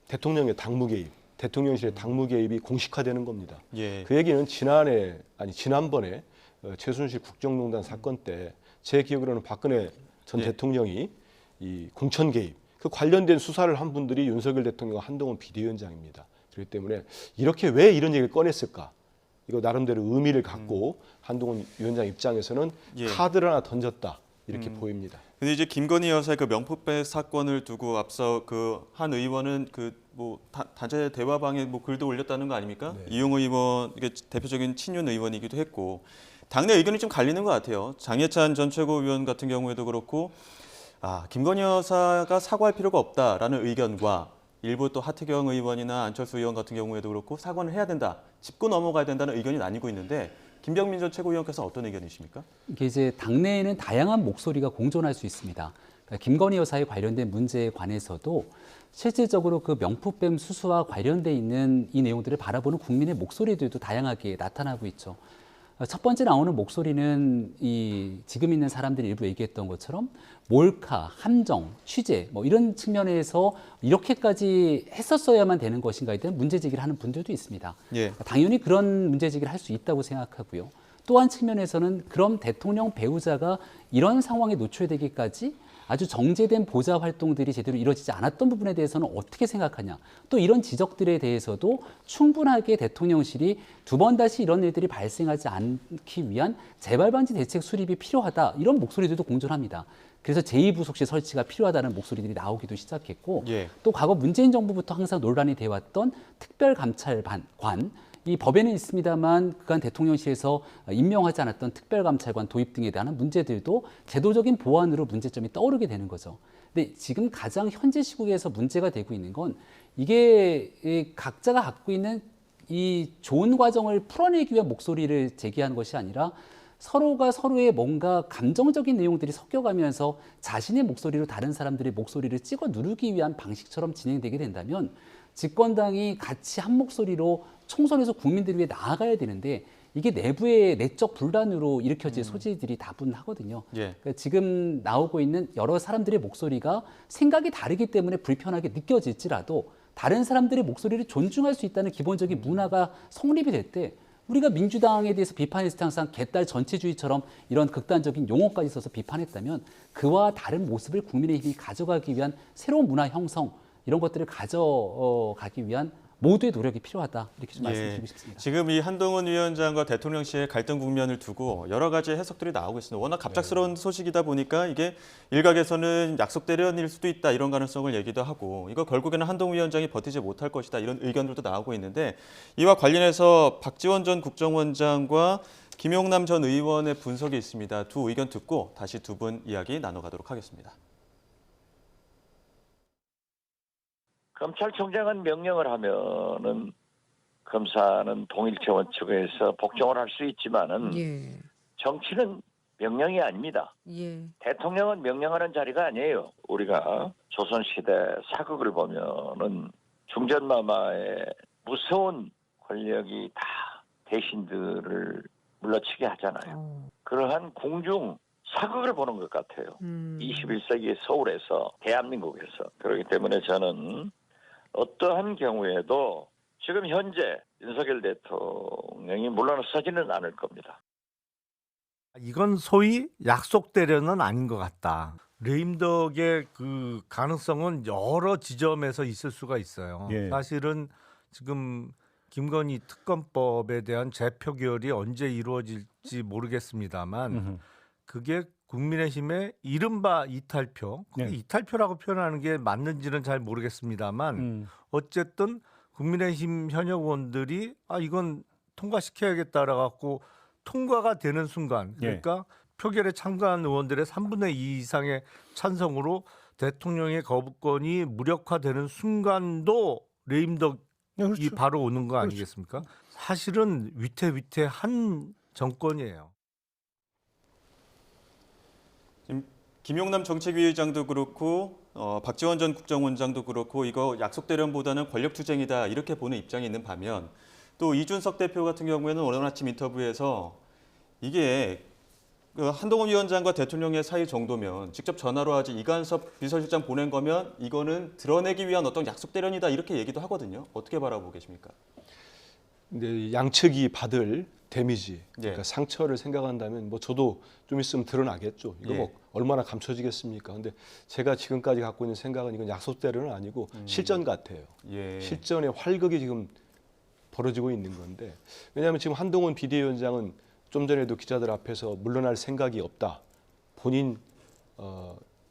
[SPEAKER 15] 대통령의 당무 개입, 대통령실의 당무 개입이 공식화되는 겁니다. 그 얘기는 지난번에 최순실 국정농단 사건 때 제 기억으로는 박근혜 전 대통령이 이 공천 개입 그 관련된 수사를 한 분들이 윤석열 대통령과 한동훈 비대위원장입니다. 그렇기 때문에 이렇게 왜 이런 얘기를 꺼냈을까? 이거 나름대로 의미를 갖고 한동훈 위원장 입장에서는 카드를 하나 던졌다 이렇게 보입니다.
[SPEAKER 1] 근데 이제 김건희 여사의 그 명품백 사건을 두고 앞서 그 한 의원은 그 뭐 단체 대화방에 뭐 글도 올렸다는 거 아닙니까? 이용호 의원 이게 대표적인 친윤 의원이기도 했고 당내 의견이 좀 갈리는 것 같아요. 장예찬 전 최고위원 같은 경우에도 그렇고 김건희 여사가 사과할 필요가 없다라는 의견과 일부 또 하태경 의원이나 안철수 의원 같은 경우에도 그렇고 사과는 해야 된다, 짚고 넘어가야 된다는 의견이 나뉘고 있는데 김병민 전 최고위원께서 어떤 의견이십니까?
[SPEAKER 14] 이게 이제 당내에는 다양한 목소리가 공존할 수 있습니다. 그러니까 김건희 여사에 관련된 문제에 관해서도 실질적으로 그 명품백 수수와 관련돼 있는 이 내용들을 바라보는 국민의 목소리들도 다양하게 나타나고 있죠. 첫 번째 나오는 목소리는 지금 있는 사람들이 일부 얘기했던 것처럼 몰카, 함정, 취재 뭐 이런 측면에서 이렇게까지 했었어야만 되는 것인가에 대한 문제 제기를 하는 분들도 있습니다.
[SPEAKER 1] 예.
[SPEAKER 14] 당연히 그런 문제 제기를 할 수 있다고 생각하고요. 또 한 측면에서는 그럼 대통령 배우자가 이런 상황에 노출되기까지 아주 정제된 보좌 활동들이 제대로 이루어지지 않았던 부분에 대해서는 어떻게 생각하냐. 또 이런 지적들에 대해서도 충분하게 대통령실이 두 번 다시 이런 일들이 발생하지 않기 위한 재발방지 대책 수립이 필요하다. 이런 목소리들도 공존합니다. 그래서 제2부속실 설치가 필요하다는 목소리들이 나오기도 시작했고 또 과거 문재인 정부부터 항상 논란이 되어왔던 특별감찰관, 이 법에는 있습니다만 그간 대통령실에서 임명하지 않았던 특별감찰관 도입 등에 대한 문제들도 제도적인 보완으로 문제점이 떠오르게 되는 거죠. 근데 지금 가장 현재 시국에서 문제가 되고 있는 건 이게 각자가 갖고 있는 이 좋은 과정을 풀어내기 위한 목소리를 제기한 것이 아니라 서로가 서로의 뭔가 감정적인 내용들이 섞여가면서 자신의 목소리로 다른 사람들의 목소리를 찍어 누르기 위한 방식처럼 진행되게 된다면 집권당이 같이 한 목소리로 총선에서 국민들 위해 나아가야 되는데 이게 내부의 내적 분란으로 일으켜질 소지들이 다분하거든요. 그러니까 지금 나오고 있는 여러 사람들의 목소리가 생각이 다르기 때문에 불편하게 느껴질지라도 다른 사람들의 목소리를 존중할 수 있다는 기본적인 문화가 성립이 될 때 우리가 민주당에 대해서 비판했을 때 항상 개딸 전체주의처럼 이런 극단적인 용어까지 써서 비판했다면 그와 다른 모습을 국민의힘이 가져가기 위한 새로운 문화 형성 이런 것들을 가져가기 위한 모두의 노력이 필요하다 이렇게 좀 말씀드리고 싶습니다.
[SPEAKER 1] 지금 이 한동훈 위원장과 대통령실의 갈등 국면을 두고 여러 가지 해석들이 나오고 있습니다. 워낙 갑작스러운 소식이다 보니까 이게 일각에서는 약속 대련일 수도 있다 이런 가능성을 얘기도 하고 이거 결국에는 한동훈 위원장이 버티지 못할 것이다 이런 의견들도 나오고 있는데 이와 관련해서 박지원 전 국정원장과 김용남 전 의원의 분석이 있습니다. 두 의견 듣고 다시 두 분 이야기 나눠가도록 하겠습니다.
[SPEAKER 16] 검찰총장은 명령을 하면은 검사는 동일체 원칙에서 복종을 할 수 있지만은 정치는 명령이 아닙니다. 대통령은 명령하는 자리가 아니에요. 우리가 조선시대 사극을 보면은 중전마마의 무서운 권력이 다 대신들을 물러치게 하잖아요. 그러한 궁중 사극을 보는 것 같아요. 21세기 서울에서 대한민국에서. 그렇기 때문에 저는 어떠한 경우에도 지금 현재 윤석열 대통령이 물러서지는 않을 겁니다.
[SPEAKER 17] 이건 소위 약속 대련은 아닌 것 같다. 레임덕의 그 가능성은 여러 지점에서 있을 수가 있어요. 사실은 지금 김건희 특검법에 대한 재표결이 언제 이루어질지 모르겠습니다만 그게 국민의힘의 이른바 이탈표, 이탈표라고 표현하는 게 맞는지는 잘 모르겠습니다만 어쨌든 국민의힘 현역 의원들이 이건 통과시켜야겠다라고 갖고 통과가 되는 순간 그러니까 표결에 참가한 의원들의 3분의 2 이상의 찬성으로 대통령의 거부권이 무력화되는 순간도 레임덕이 바로 오는 거 아니겠습니까? 사실은 위태위태한 정권이에요.
[SPEAKER 1] 김용남 정책위의장도 그렇고 박지원 전 국정원장도 그렇고 이거 약속 대련보다는 권력 투쟁이다 이렇게 보는 입장이 있는 반면 또 이준석 대표 같은 경우에는 오늘 아침 인터뷰에서 이게 한동훈 위원장과 대통령의 사이 정도면 직접 전화로 하지 이관섭 비서실장 보낸 거면 이거는 드러내기 위한 어떤 약속 대련이다 이렇게 얘기도 하거든요. 어떻게 바라보고 계십니까?
[SPEAKER 15] 근데 양측이 받을 데미지, 그러니까 상처를 생각한다면 뭐 저도 좀 있으면 드러나겠죠. 이거 뭐 얼마나 감춰지겠습니까? 근데 제가 지금까지 갖고 있는 생각은 이건 약속 대련은 아니고 실전 같아요. 실전의 활극이 지금 벌어지고 있는 건데 왜냐하면 지금 한동훈 비대위원장은 좀 전에도 기자들 앞에서 물러날 생각이 없다. 본인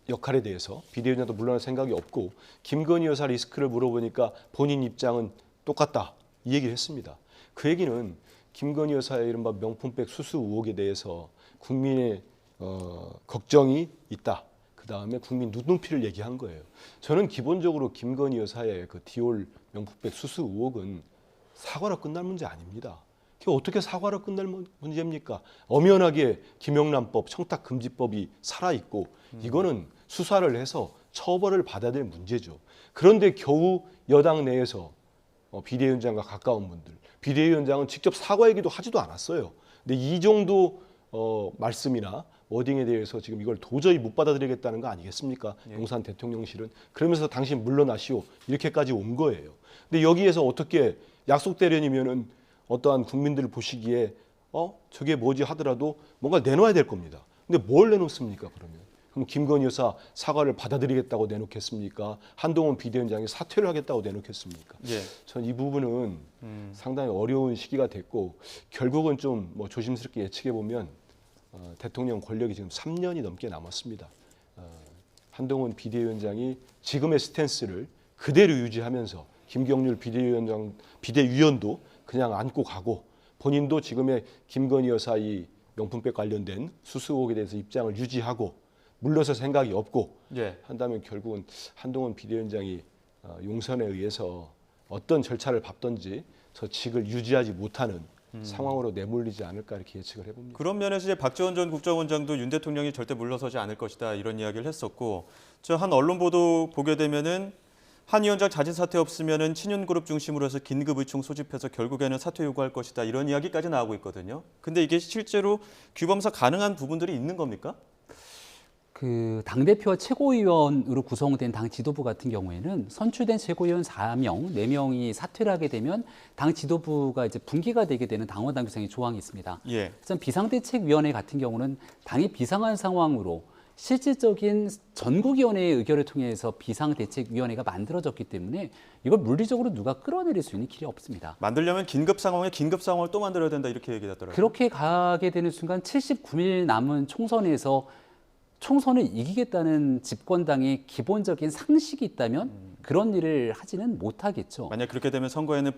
[SPEAKER 15] 역할에 대해서 비대위원장도 물러날 생각이 없고 김건희 여사 리스크를 물어보니까 본인 입장은 똑같다. 이 얘기를 했습니다. 그 얘기는 김건희 여사의 이른바 명품백 수수 의혹에 대해서 국민의 걱정이 있다. 그다음에 국민 눈높이를 얘기한 거예요. 저는 기본적으로 김건희 여사의 그 디올 명품백 수수 의혹은 사과로 끝날 문제 아닙니다. 그게 어떻게 사과로 끝날 문제입니까? 엄연하게 김영란법, 청탁금지법이 살아있고 이거는 수사를 해서 처벌을 받아야 될 문제죠. 그런데 겨우 여당 내에서 비대위원장과 가까운 분들, 비대위원장은 직접 사과 얘기도 하지도 않았어요. 근데 이 정도 말씀이나 워딩에 대해서 지금 이걸 도저히 못 받아들이겠다는 거 아니겠습니까? 용산 대통령실은. 그러면서 당신 물러나시오. 이렇게까지 온 거예요. 근데 여기에서 어떻게 약속 대련이면은 어떠한 국민들을 보시기에 저게 뭐지 하더라도 뭔가 내놔야 될 겁니다. 근데 뭘 내놓습니까, 그러면? 그럼 김건희 여사 사과를 받아들이겠다고 내놓겠습니까? 한동훈 비대위원장이 사퇴를 하겠다고 내놓겠습니까? 전 이 부분은 상당히 어려운 시기가 됐고 결국은 좀 뭐 조심스럽게 예측해 보면 대통령 권력이 지금 3년이 넘게 남았습니다. 한동훈 비대위원장이 지금의 스탠스를 그대로 유지하면서 김경률 비대위원도 그냥 안고 가고 본인도 지금의 김건희 여사 이 명품백 관련된 수수 의혹에 대해서 입장을 유지하고 물러설 생각이 없고 한다면 결국은 한동훈 비대위원장이 용선에 의해서 어떤 절차를 밟든지 저 직을 유지하지 못하는 상황으로 내몰리지 않을까 이렇게 예측을 해봅니다.
[SPEAKER 1] 그런 면에서 이제 박지원 전 국정원장도 윤 대통령이 절대 물러서지 않을 것이다 이런 이야기를 했었고 저 한 언론 보도 보게 되면은 한 위원장 자진 사퇴 없으면은 친윤그룹 중심으로 해서 긴급 의총 소집해서 결국에는 사퇴 요구할 것이다 이런 이야기까지 나오고 있거든요. 근데 이게 실제로 규범상 가능한 부분들이 있는 겁니까?
[SPEAKER 14] 그 당대표와 최고위원으로 구성된 당 지도부 같은 경우에는 선출된 최고위원 4명, 4명이 사퇴를 하게 되면 당 지도부가 이제 분기가 되게 되는 당원당 규정의 조항이 있습니다. 그래서 비상대책위원회 같은 경우는 당이 비상한 상황으로 실질적인 전국위원회의 의결을 통해서 비상대책위원회가 만들어졌기 때문에 이걸 물리적으로 누가 끌어내릴 수 있는 길이 없습니다.
[SPEAKER 1] 만들려면 긴급 상황에 긴급 상황을 또 만들어야 된다 이렇게 얘기하더라고요.
[SPEAKER 14] 그렇게 가게 되는 순간 79일 남은 총선에서 총선을 이기겠다는 집권당의 기본적인 상식이 있다면 그런 일을 하지는 못하겠죠.
[SPEAKER 1] 만약 그렇게 되면 선거에는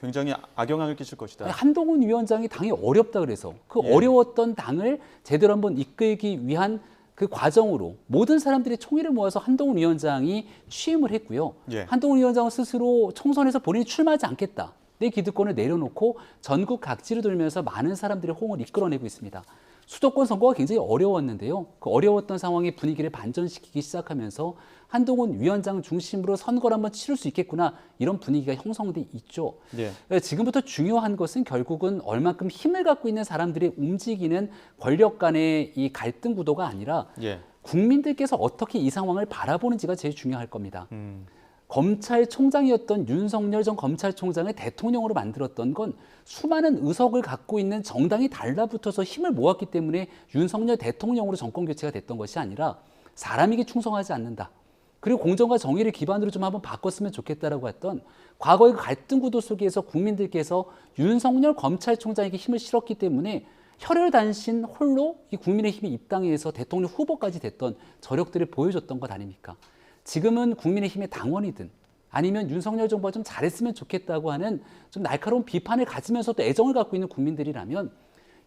[SPEAKER 1] 굉장히 악영향을 끼칠 것이다.
[SPEAKER 14] 한동훈 위원장이 당이 어렵다 그래서 그 어려웠던 당을 제대로 한번 이끌기 위한 그 과정으로 모든 사람들이 총의를 모아서 한동훈 위원장이 취임을 했고요. 한동훈 위원장은 스스로 총선에서 본인이 출마하지 않겠다. 내 기득권을 내려놓고 전국 각지를 돌면서 많은 사람들의 호응을 이끌어내고 있습니다. 수도권 선거가 굉장히 어려웠는데요. 그 어려웠던 상황의 분위기를 반전시키기 시작하면서 한동훈 위원장 중심으로 선거를 한번 치를 수 있겠구나 이런 분위기가 형성돼 있죠. 지금부터 중요한 것은 결국은 얼만큼 힘을 갖고 있는 사람들이 움직이는 권력 간의 이 갈등 구도가 아니라 국민들께서 어떻게 이 상황을 바라보는지가 제일 중요할 겁니다. 검찰총장이었던 윤석열 전 검찰총장을 대통령으로 만들었던 건 수많은 의석을 갖고 있는 정당이 달라붙어서 힘을 모았기 때문에 윤석열 대통령으로 정권 교체가 됐던 것이 아니라 사람에게 충성하지 않는다. 그리고 공정과 정의를 기반으로 좀 한번 바꿨으면 좋겠다라고 했던 과거의 갈등 구도 속에서 국민들께서 윤석열 검찰총장에게 힘을 실었기 때문에 혈혈단신 홀로 이 국민의힘이 입당해서 대통령 후보까지 됐던 저력들을 보여줬던 것 아닙니까? 지금은 국민의힘의 당원이든 아니면 윤석열 정부가 좀 잘했으면 좋겠다고 하는 좀 날카로운 비판을 가지면서도 애정을 갖고 있는 국민들이라면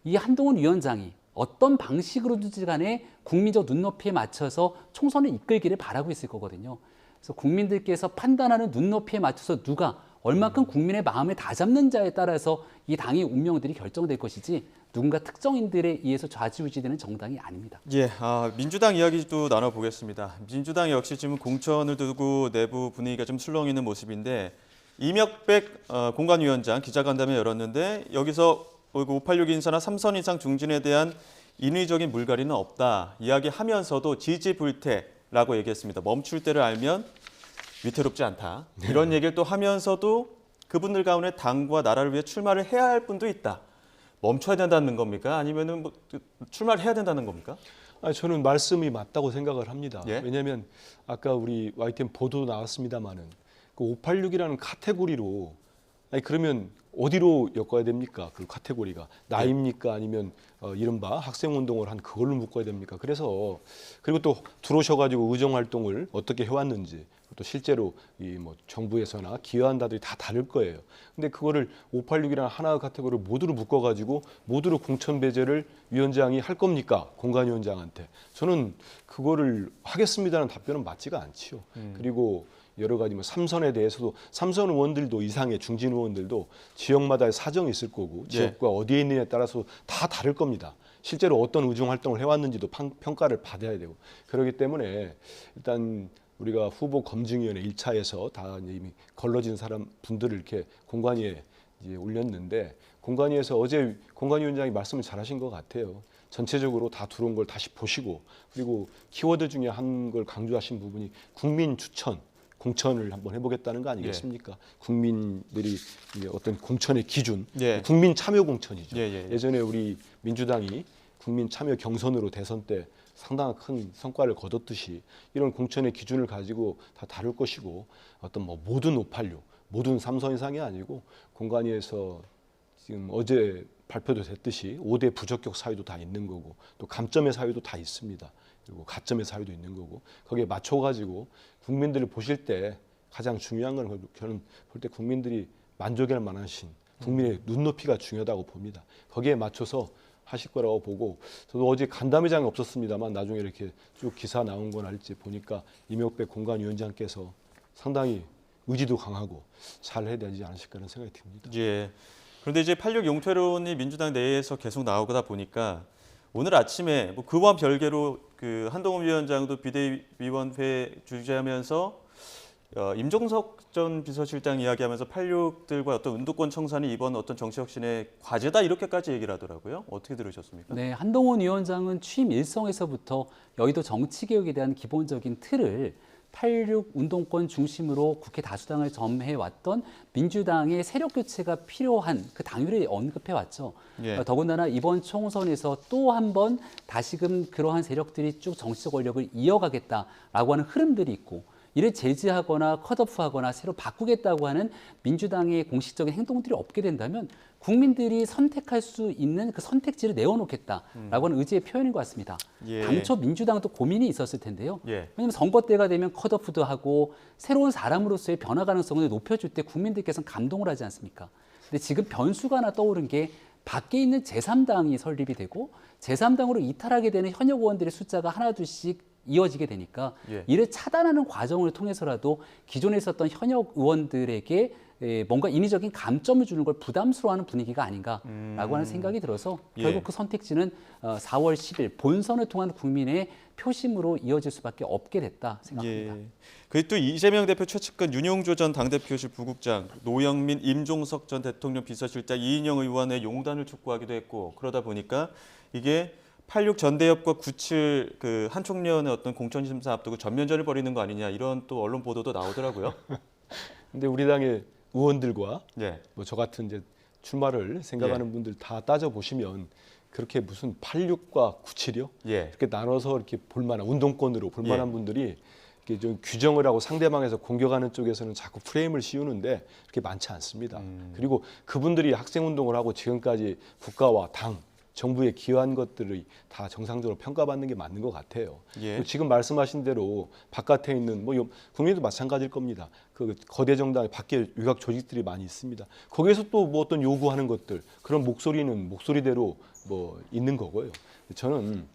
[SPEAKER 14] 이 한동훈 위원장이 어떤 방식으로든지 간에 국민적 눈높이에 맞춰서 총선을 이끌기를 바라고 있을 거거든요. 그래서 국민들께서 판단하는 눈높이에 맞춰서 누가 얼마큼 국민의 마음을 다잡는자에 따라서 이 당의 운명들이 결정될 것이지 누군가 특정인들에 의해서 좌지우지되는 정당이 아닙니다.
[SPEAKER 1] 민주당 이야기도 나눠보겠습니다. 민주당 역시 지금 공천을 두고 내부 분위기가 좀 술렁이는 모습인데 이명백 공관위원장 기자간담회 열었는데 여기서 586 인사나 3선 이상 중진에 대한 인위적인 물갈이는 없다 이야기하면서도 지지불태라고 얘기했습니다. 멈출 때를 알면 위태롭지 않다. 이런 얘기를 또 하면서도 그분들 가운데 당과 나라를 위해 출마를 해야 할 분도 있다. 멈춰야 된다는 겁니까? 아니면은 뭐 출마를 해야 된다는 겁니까?
[SPEAKER 15] 저는 말씀이 맞다고 생각을 합니다. 왜냐하면 아까 우리 YTN 보도 나왔습니다마는 그 586이라는 카테고리로 그러면 어디로 엮어야 됩니까? 그 카테고리가 나이입니까? 아니면 이른바 학생운동을 한 그걸로 묶어야 됩니까? 그래서 그리고 또 들어오셔가지고 의정활동을 어떻게 해왔는지 또 실제로 이 뭐 정부에서나 기여한다들이 다 다를 거예요. 근데 그거를 586이라는 하나의 카테고리를 모두로 묶어가지고 모두로 공천 배제를 위원장이 할 겁니까? 공관위원장한테. 저는 그거를 하겠습니다는 답변은 맞지가 않지요. 그리고 여러 가지 뭐 삼선에 대해서도 삼선 의원들도 이상의 중진 의원들도 지역마다의 사정이 있을 거고 지역과 어디에 있느냐에 따라서 다 다를 겁니다. 실제로 어떤 의정 활동을 해왔는지도 평가를 받아야 되고 그렇기 때문에 일단 우리가 후보 검증위원회 1차에서 다 이미 걸러진 분들을 이렇게 공관위에 이제 올렸는데 공관위에서 어제 공관위원장이 말씀을 잘하신 것 같아요. 전체적으로 다 들어온 걸 다시 보시고 그리고 키워드 중에 한 걸 강조하신 부분이 국민 추천, 공천을 한번 해보겠다는 거 아니겠습니까? 국민들이 어떤 공천의 기준, 국민 참여 공천이죠. 예전에 우리 민주당이 국민 참여 경선으로 대선 때 상당한 큰 성과를 거뒀듯이 이런 공천의 기준을 가지고 다 다룰 것이고 어떤 뭐 모든 586, 모든 삼선 이상이 아니고 공관위에서 지금 어제 발표도 됐듯이 5대 부적격 사유도 다 있는 거고 또 감점의 사유도 다 있습니다. 그리고 가점의 사유도 있는 거고 거기에 맞춰가지고 국민들을 보실 때 가장 중요한 건 저는 볼 때 국민들이 만족할 만하신 국민의 눈높이가 중요하다고 봅니다. 거기에 맞춰서 하실 거라고 보고 저도 어제 간담회장이 없었습니다만 나중에 이렇게 쭉 기사 나온 건 알지 보니까 임혁백 공관위원장께서 상당히 의지도 강하고 잘 해야 되지 않으실까 하는 생각이 듭니다.
[SPEAKER 1] 예. 그런데 이제 86 용퇴론이 민주당 내에서 계속 나오다 보니까 오늘 아침에 뭐 그와 별개로 그 한동훈 위원장도 비대위원회 주재하면서 임종석 전 비서실장 이야기하면서 86들과 어떤 운동권 청산이 이번 어떤 정치혁신의 과제다 이렇게까지 얘기를 하더라고요. 어떻게 들으셨습니까?
[SPEAKER 14] 네, 한동훈 위원장은 취임 일성에서부터 여의도 정치개혁에 대한 기본적인 틀을 86 운동권 중심으로 국회 다수당을 점해왔던 민주당의 세력 교체가 필요한 그 당위를 언급해왔죠. 더군다나 이번 총선에서 또 한 번 다시금 그러한 세력들이 쭉 정치적 권력을 이어가겠다라고 하는 흐름들이 있고 이를 제지하거나 컷오프하거나 새로 바꾸겠다고 하는 민주당의 공식적인 행동들이 없게 된다면 국민들이 선택할 수 있는 그 선택지를 내어놓겠다라고 하는 의지의 표현인 것 같습니다. 당초 민주당도 고민이 있었을 텐데요. 왜냐하면 선거 때가 되면 컷오프도 하고 새로운 사람으로서의 변화 가능성을 높여줄 때 국민들께서는 감동을 하지 않습니까? 근데 지금 변수가 하나 떠오른 게 밖에 있는 제3당이 설립이 되고 제3당으로 이탈하게 되는 현역 의원들의 숫자가 하나둘씩 이어지게 되니까 이를 차단하는 과정을 통해서라도 기존에 있었던 현역 의원들에게 뭔가 인위적인 감점을 주는 걸 부담스러워하는 분위기가 아닌가라고 하는 생각이 들어서 결국 그 선택지는 4월 10일 본선을 통한 국민의 표심으로 이어질 수밖에 없게 됐다 생각합니다.
[SPEAKER 1] 그리고 또 이재명 대표 최측근 윤용조 전 당대표실 부국장, 노영민, 임종석 전 대통령 비서실장, 이인영 의원의 용단을 촉구하기도 했고 그러다 보니까 이게 86 전대협과 97 그 한총련의 어떤 공천 심사 앞두고 전면전을 벌이는 거 아니냐 이런 또 언론 보도도 나오더라고요.
[SPEAKER 15] 근데 우리 당의 의원들과 뭐 저 같은 이제 출마를 생각하는 분들 다 따져 보시면 그렇게 무슨 86과 97이요? 이렇게 나눠서 이렇게 볼만한 운동권으로 볼만한 분들이 이렇게 좀 규정을 하고 상대방에서 공격하는 쪽에서는 자꾸 프레임을 씌우는데 그렇게 많지 않습니다. 그리고 그분들이 학생운동을 하고 지금까지 국가와 당 정부에 기여한 것들이 다 정상적으로 평가받는 게 맞는 것 같아요. 지금 말씀하신 대로 바깥에 있는 뭐 국민도 마찬가지일 겁니다. 그 거대 정당 밖에 유각 조직들이 많이 있습니다. 거기에서 또 뭐 어떤 요구하는 것들 그런 목소리는 목소리대로 뭐 있는 거고요. 저는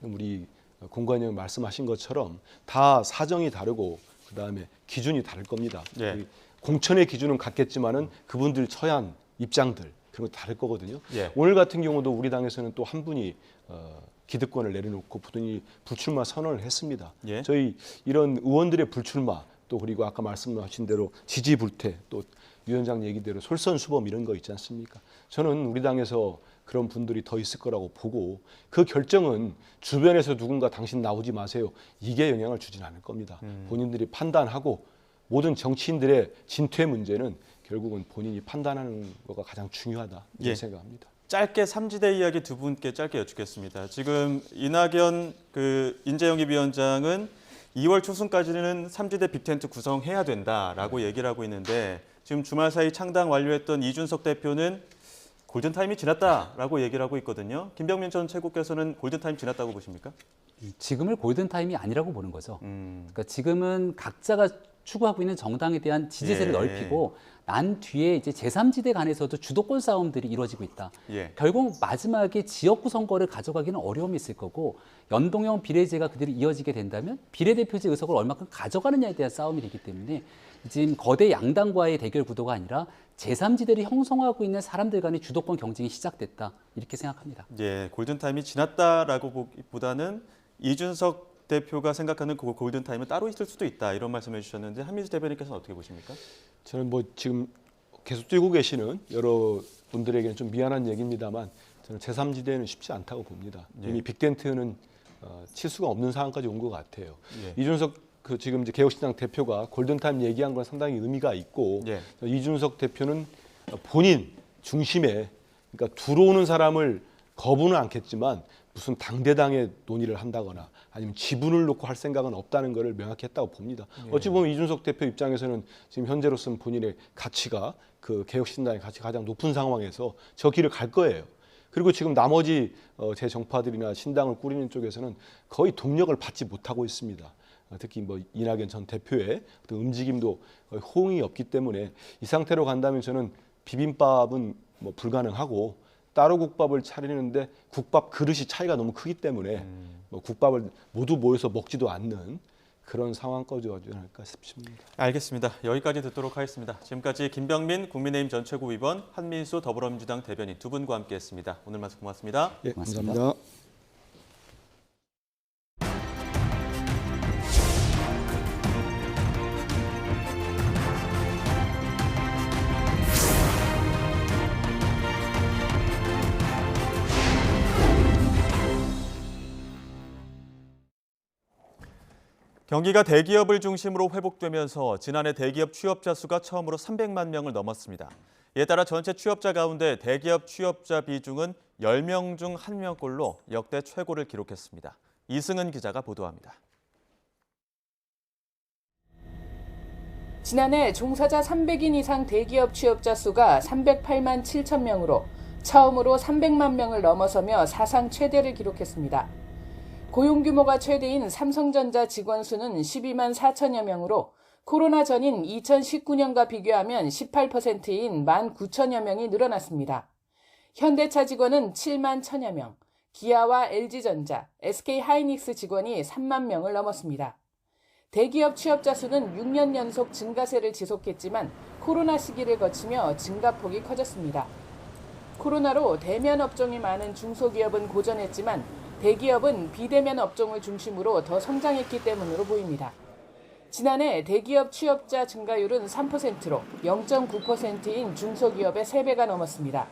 [SPEAKER 15] 우리 공관위원 말씀하신 것처럼 다 사정이 다르고 그다음에 기준이 다를 겁니다. 공천의 기준은 같겠지만은 그분들 처한 입장들 그런 거 다를 거거든요. 오늘 같은 경우도 우리 당에서는 또 한 분이 기득권을 내려놓고 부단히 불출마 선언을 했습니다. 저희 이런 의원들의 불출마 또 그리고 아까 말씀하신 대로 지지 불퇴 또 위원장 얘기대로 솔선수범 이런 거 있지 않습니까? 저는 우리 당에서 그런 분들이 더 있을 거라고 보고 그 결정은 주변에서 누군가 당신 나오지 마세요. 이게 영향을 주진 않을 겁니다. 본인들이 판단하고 모든 정치인들의 진퇴 문제는 결국은 본인이 판단하는 거가 가장 중요하다 이렇게 생각합니다.
[SPEAKER 1] 짧게 삼지대 이야기 두 분께 짧게 여쭙겠습니다. 지금 이낙연 인재영입 위원장은 2월 초순까지는 삼지대 빅텐트 구성해야 된다라고 얘기를 하고 있는데 지금 주말 사이 창당 완료했던 이준석 대표는 골든타임이 지났다라고 얘기를 하고 있거든요. 김병민 전 최고께서는 골든타임 지났다고 보십니까?
[SPEAKER 14] 지금을 골든타임이 아니라고 보는 거죠. 그러니까 지금은 각자가 추구하고 있는 정당에 대한 지지세를 넓히고 난 뒤에 이제 제3지대 간에서도 주도권 싸움들이 이루어지고 있다. 결국 마지막에 지역구 선거를 가져가기는 어려움이 있을 거고 연동형 비례제가 그대로 이어지게 된다면 비례대표제 의석을 얼마큼 가져가느냐에 대한 싸움이 되기 때문에 지금 거대 양당과의 대결 구도가 아니라 제3지대를 형성하고 있는 사람들 간의 주도권 경쟁이 시작됐다. 이렇게 생각합니다.
[SPEAKER 1] 골든타임이 지났다라고 보다는 이준석 대표가 생각하는 그 골든타임은 따로 있을 수도 있다. 이런 말씀해 주셨는데 한민수 대변인께서는 어떻게 보십니까?
[SPEAKER 15] 저는 지금 계속 뛰고 계시는 여러 분들에게는 좀 미안한 얘기입니다만 저는 제3지대는 쉽지 않다고 봅니다. 이미 빅텐트는 칠 수가 없는 상황까지 온 것 같아요. 이준석 지금 이제 개혁신당 대표가 골든타임 얘기한 건 상당히 의미가 있고 이준석 대표는 본인 중심에 그러니까 들어오는 사람을 거부는 않겠지만 무슨 당대당의 논의를 한다거나 아니면 지분을 놓고 할 생각은 없다는 것을 명확히 했다고 봅니다. 어찌 보면 이준석 대표 입장에서는 지금 현재로서는 본인의 가치가 그 개혁신당의 가치가 가장 높은 상황에서 저 길을 갈 거예요. 그리고 지금 나머지 제 정파들이나 신당을 꾸리는 쪽에서는 거의 동력을 받지 못하고 있습니다. 특히 이낙연 전 대표의 움직임도 거의 호응이 없기 때문에 이 상태로 간다면 저는 비빔밥은 불가능하고 따로 국밥을 차리는데 국밥 그릇이 차이가 너무 크기 때문에 국밥을 모두 모여서 먹지도 않는 그런 상황까지 오지 않을까 싶습니다.
[SPEAKER 1] 알겠습니다. 여기까지 듣도록 하겠습니다. 지금까지 김병민 국민의힘 전 최고위원, 한민수 더불어민주당 대변인 두 분과 함께했습니다. 오늘 말씀 고맙습니다.
[SPEAKER 15] 감사합니다.
[SPEAKER 1] 경기가 대기업을 중심으로 회복되면서 지난해 대기업 취업자 수가 처음으로 300만 명을 넘었습니다. 이에 따라 전체 취업자 가운데 대기업 취업자 비중은 10명 중 1명꼴로 역대 최고를 기록했습니다. 이승은 기자가 보도합니다.
[SPEAKER 18] 지난해 종사자 300인 이상 대기업 취업자 수가 308만 7천 명으로 처음으로 300만 명을 넘어서며 사상 최대를 기록했습니다. 고용 규모가 최대인 삼성전자 직원 수는 12만 4천여 명으로 코로나 전인 2019년과 비교하면 18%인 1만 9천여 명이 늘어났습니다. 현대차 직원은 7만 1천여 명, 기아와 LG전자, SK하이닉스 직원이 3만 명을 넘었습니다. 대기업 취업자 수는 6년 연속 증가세를 지속했지만 코로나 시기를 거치며 증가폭이 커졌습니다. 코로나로 대면 업종이 많은 중소기업은 고전했지만 대기업은 비대면 업종을 중심으로 더 성장했기 때문으로 보입니다. 지난해 대기업 취업자 증가율은 3%로 0.9%인 중소기업의 3배가 넘었습니다.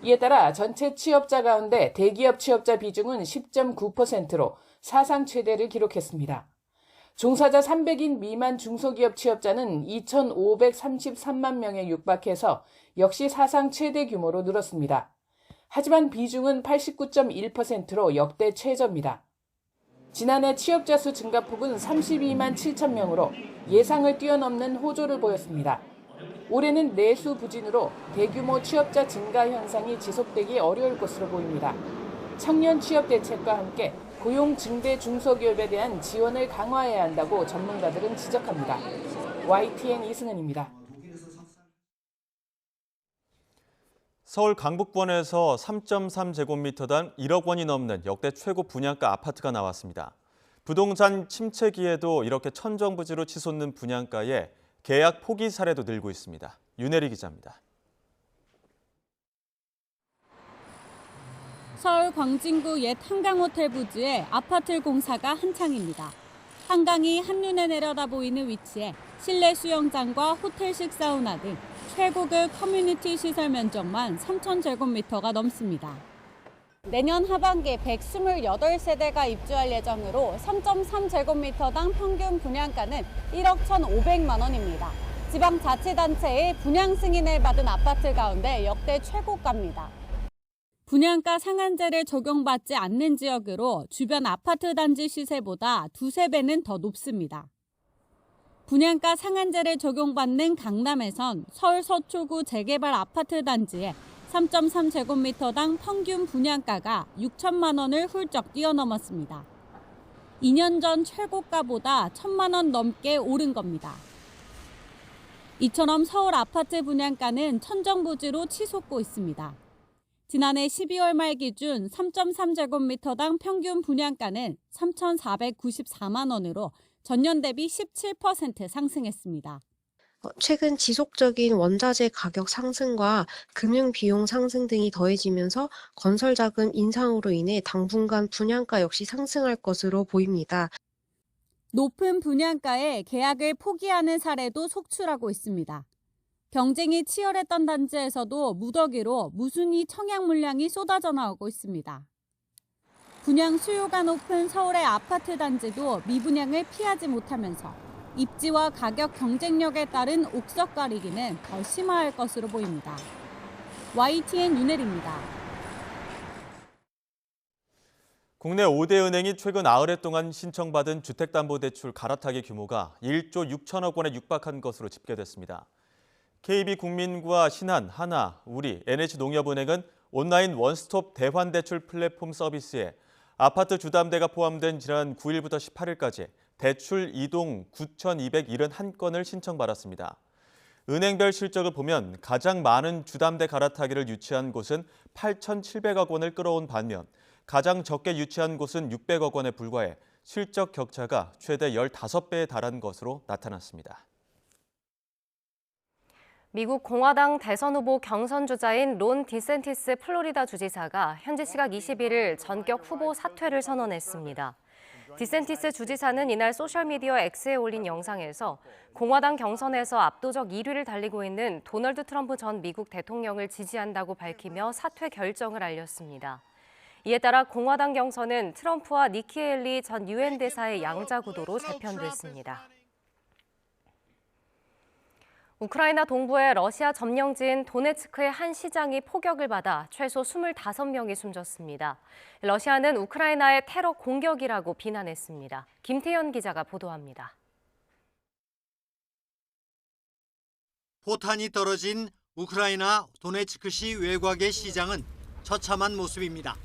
[SPEAKER 18] 이에 따라 전체 취업자 가운데 대기업 취업자 비중은 10.9%로 사상 최대를 기록했습니다. 종사자 300인 미만 중소기업 취업자는 2,533만 명에 육박해서 역시 사상 최대 규모로 늘었습니다. 하지만 비중은 89.1%로 역대 최저입니다. 지난해 취업자 수 증가폭은 32만 7천 명으로 예상을 뛰어넘는 호조를 보였습니다. 올해는 내수 부진으로 대규모 취업자 증가 현상이 지속되기 어려울 것으로 보입니다. 청년 취업 대책과 함께 고용 증대 중소기업에 대한 지원을 강화해야 한다고 전문가들은 지적합니다. YTN 이승은입니다.
[SPEAKER 1] 서울 강북권에서 3.3제곱미터당 1억 원이 넘는 역대 최고 분양가 아파트가 나왔습니다. 부동산 침체기에도 이렇게 천정부지로 치솟는 분양가에 계약 포기 사례도 늘고 있습니다. 윤혜리 기자입니다.
[SPEAKER 19] 서울 광진구 옛 한강호텔 부지에 아파트 공사가 한창입니다. 한강이 한눈에 내려다 보이는 위치에 실내 수영장과 호텔식 사우나 등 최고급 커뮤니티 시설 면적만 3,000제곱미터가 넘습니다. 내년 하반기 128세대가 입주할 예정으로 3.3제곱미터당 평균 분양가는 1억 1,500만 원입니다. 지방자치단체의 분양 승인을 받은 아파트 가운데 역대 최고가입니다. 분양가 상한제를 적용받지 않는 지역으로 주변 아파트 단지 시세보다 2~3배는 더 높습니다. 분양가 상한제를 적용받는 강남에선 서울 서초구 재개발 아파트 단지에 3.3제곱미터당 평균 분양가가 6천만 원을 훌쩍 뛰어넘었습니다. 2년 전 최고가보다 1,000만 원 넘게 오른 겁니다. 이처럼 서울 아파트 분양가는 천정부지로 치솟고 있습니다. 지난해 12월 말 기준 3.3제곱미터당 평균 분양가는 3,494만 원으로 전년 대비 17% 상승했습니다.
[SPEAKER 20] 최근 지속적인 원자재 가격 상승과 금융 비용 상승 등이 더해지면서 건설 자금 인상으로 인해 당분간 분양가 역시 상승할 것으로 보입니다.
[SPEAKER 19] 높은 분양가에 계약을 포기하는 사례도 속출하고 있습니다. 경쟁이 치열했던 단지에서도 무더기로 무순위 청약 물량이 쏟아져 나오고 있습니다. 분양 수요가 높은 서울의 아파트 단지도 미분양을 피하지 못하면서 입지와 가격 경쟁력에 따른 옥석 가리기는 더 심화할 것으로 보입니다. YTN 윤혜리입니다.
[SPEAKER 1] 국내 5대 은행이 최근 8해 동안 신청받은 주택담보대출 갈아타기 규모가 1조 6천억 원에 육박한 것으로 집계됐습니다. KB국민과 신한, 하나, 우리, NH농협은행은 온라인 원스톱 대환대출 플랫폼 서비스에 아파트 주담대가 포함된 지난 9일부터 18일까지 대출 이동 9,271건을 신청받았습니다. 은행별 실적을 보면 가장 많은 주담대 갈아타기를 유치한 곳은 8,700억 원을 끌어온 반면 가장 적게 유치한 곳은 600억 원에 불과해 실적 격차가 최대 15배에 달한 것으로 나타났습니다.
[SPEAKER 2] 미국 공화당 대선 후보 경선 주자인 론 디센티스 플로리다 주지사가 현지 시각 21일 전격 후보 사퇴를 선언했습니다. 디센티스 주지사는 이날 소셜미디어 X에 올린 영상에서 공화당 경선에서 압도적 1위를 달리고 있는 도널드 트럼프 전 미국 대통령을 지지한다고 밝히며 사퇴 결정을 알렸습니다. 이에 따라 공화당 경선은 트럼프와 니키 헬리 전 유엔 대사의 양자 구도로 재편됐습니다. 우크라이나 동부의 러시아 점령지인 도네츠크의 한 시장이 포격을 받아 최소 25명이 숨졌습니다. 러시아는 우크라이나의 테러 공격이라고 비난했습니다. 김태현 기자가 보도합니다.
[SPEAKER 21] 포탄이 떨어진 우크라이나 도네츠크시 외곽의 시장은 처참한 모습입니다.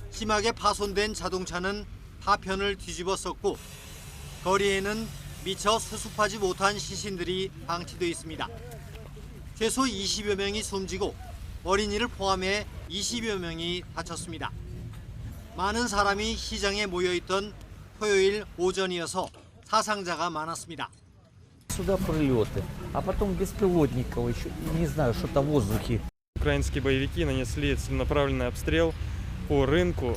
[SPEAKER 21] 심하게 파손된 자동차는 파편을 뒤집었었고 거리에는 미처 수습하지 못한 시신들이 방치돼 있습니다. 최소 20여 명이 숨지고 어린이를 포함해 20여 명이 다쳤습니다. 많은 사람이 시장에 모여있던 토요일 오전이어서 사상자가 많았습니다.
[SPEAKER 22] Сюда прилеты, а потом беспилотников еще, не знаю, что-то в воздухе.
[SPEAKER 23] Украинские боевики нанесли целенаправленный обстрел по рынку,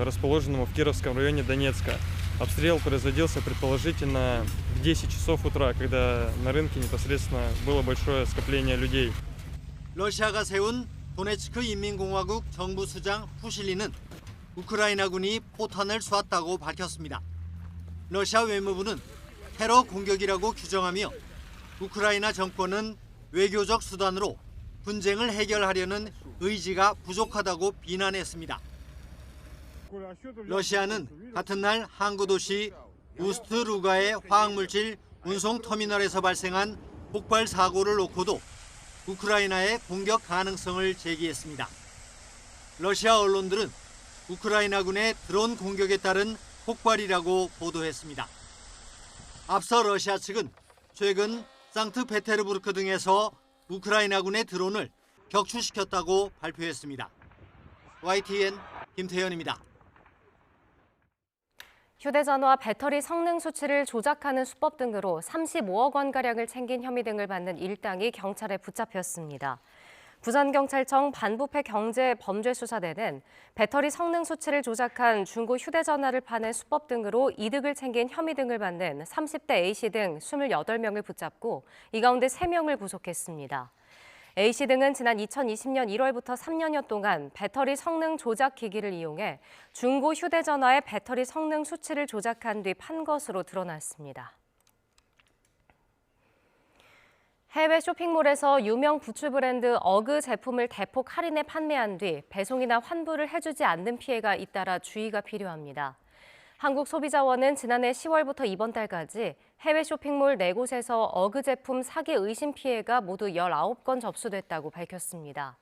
[SPEAKER 23] расположенному в Кировском районе Донецка. Обстрел производился предположительно в 10 часов утра, когда на рынке непосредственно было большое скопление людей.
[SPEAKER 21] 러시아가 세운 도네츠크 인민공화국 정부 수장 푸실리는 우크라이나군이 포탄을 쏘았다고 밝혔습니다. 러시아 외무부는 테러 공격이라고 규정하며 우크라이나 정권은 외교적 수단으로 분쟁을 해결하려는 의지가 부족하다고 비난했습니다. 러시아는 같은 날 항구 도시 우스트루가의 화학물질 운송 터미널에서 발생한 폭발 사고를 놓고도 우크라이나의 공격 가능성을 제기했습니다. 러시아 언론들은 우크라이나군의 드론 공격에 따른 폭발이라고 보도했습니다. 앞서 러시아 측은 최근 상트페테르부르크 등에서 우크라이나군의 드론을 격추시켰다고 발표했습니다. YTN 김태현입니다.
[SPEAKER 2] 휴대전화 배터리 성능 수치를 조작하는 수법 등으로 35억 원가량을 챙긴 혐의 등을 받는 일당이 경찰에 붙잡혔습니다. 부산경찰청 반부패 경제범죄수사대는 배터리 성능 수치를 조작한 중고 휴대전화를 파는 수법 등으로 이득을 챙긴 혐의 등을 받는 30대 A씨 등 28명을 붙잡고 이 가운데 3명을 구속했습니다. A씨 등은 지난 2020년 1월부터 3년여 동안 배터리 성능 조작 기기를 이용해 중고 휴대전화의 배터리 성능 수치를 조작한 뒤 판 것으로 드러났습니다. 해외 쇼핑몰에서 유명 부츠 브랜드 어그 제품을 대폭 할인해 판매한 뒤 배송이나 환불을 해주지 않는 피해가 잇따라 주의가 필요합니다. 한국소비자원은 지난해 10월부터 이번 달까지 해외 쇼핑몰 4곳에서 어그 제품 사기 의심 피해가 모두 19건 접수됐다고 밝혔습니다.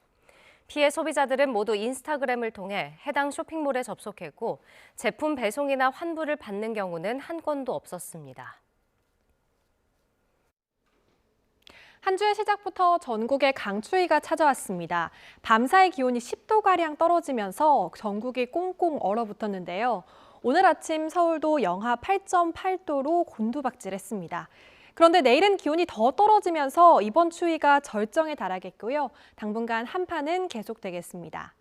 [SPEAKER 2] 피해 소비자들은 모두 인스타그램을 통해 해당 쇼핑몰에 접속했고 제품 배송이나 환불을 받는 경우는 한 건도 없었습니다.
[SPEAKER 3] 한 주의 시작부터 전국에 강추위가 찾아왔습니다. 밤사이 기온이 10도가량 떨어지면서 전국이 꽁꽁 얼어붙었는데요. 오늘 아침 서울도 영하 8.8도로 곤두박질했습니다. 그런데 내일은 기온이 더 떨어지면서 이번 추위가 절정에 달하겠고요. 당분간 한파는 계속되겠습니다.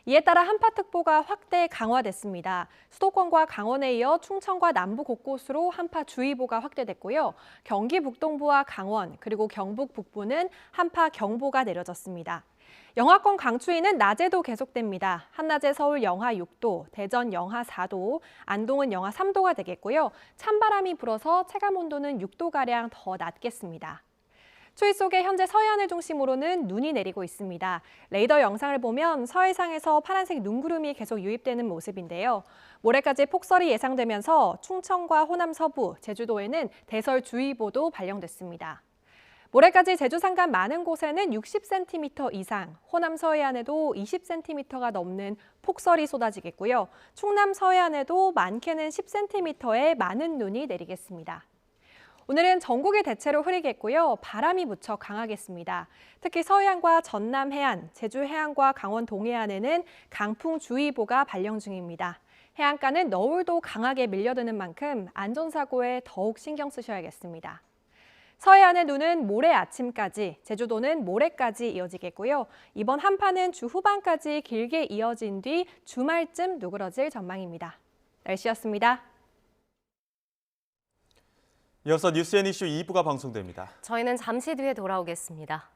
[SPEAKER 3] 이에 따라 한파특보가 확대 강화됐습니다. 수도권과 강원에 이어 충청과 남부 곳곳으로 한파주의보가 확대됐고요. 경기 북동부와 강원 그리고 경북 북부는 한파경보가 내려졌습니다. 영하권 강추위는 낮에도 계속됩니다. 한낮에 서울 영하 6도, 대전 영하 4도, 안동은 영하 3도가 되겠고요. 찬바람이 불어서 체감온도는 6도가량 더 낮겠습니다. 추위 속에 현재 서해안을 중심으로는 눈이 내리고 있습니다. 레이더 영상을 보면 서해상에서 파란색 눈구름이 계속 유입되는 모습인데요. 모레까지 폭설이 예상되면서 충청과 호남 서부, 제주도에는 대설주의보도 발령됐습니다. 모레까지 제주 산간 많은 곳에는 60cm 이상, 호남 서해안에도 20cm가 넘는 폭설이 쏟아지겠고요. 충남 서해안에도 많게는 10cm의 많은 눈이 내리겠습니다. 오늘은 전국이 대체로 흐리겠고요. 바람이 무척 강하겠습니다. 특히 서해안과 전남 해안, 제주 해안과 강원 동해안에는 강풍주의보가 발령 중입니다. 해안가는 너울도 강하게 밀려드는 만큼 안전사고에 더욱 신경 쓰셔야겠습니다. 서해안의 눈은 모레 아침까지, 제주도는 모레까지 이어지겠고요. 이번 한파는 주 후반까지 길게 이어진 뒤 주말쯤 누그러질 전망입니다. 날씨였습니다.
[SPEAKER 1] 이어서 뉴스 앤 이슈 2부가 방송됩니다.
[SPEAKER 2] 저희는 잠시 뒤에 돌아오겠습니다.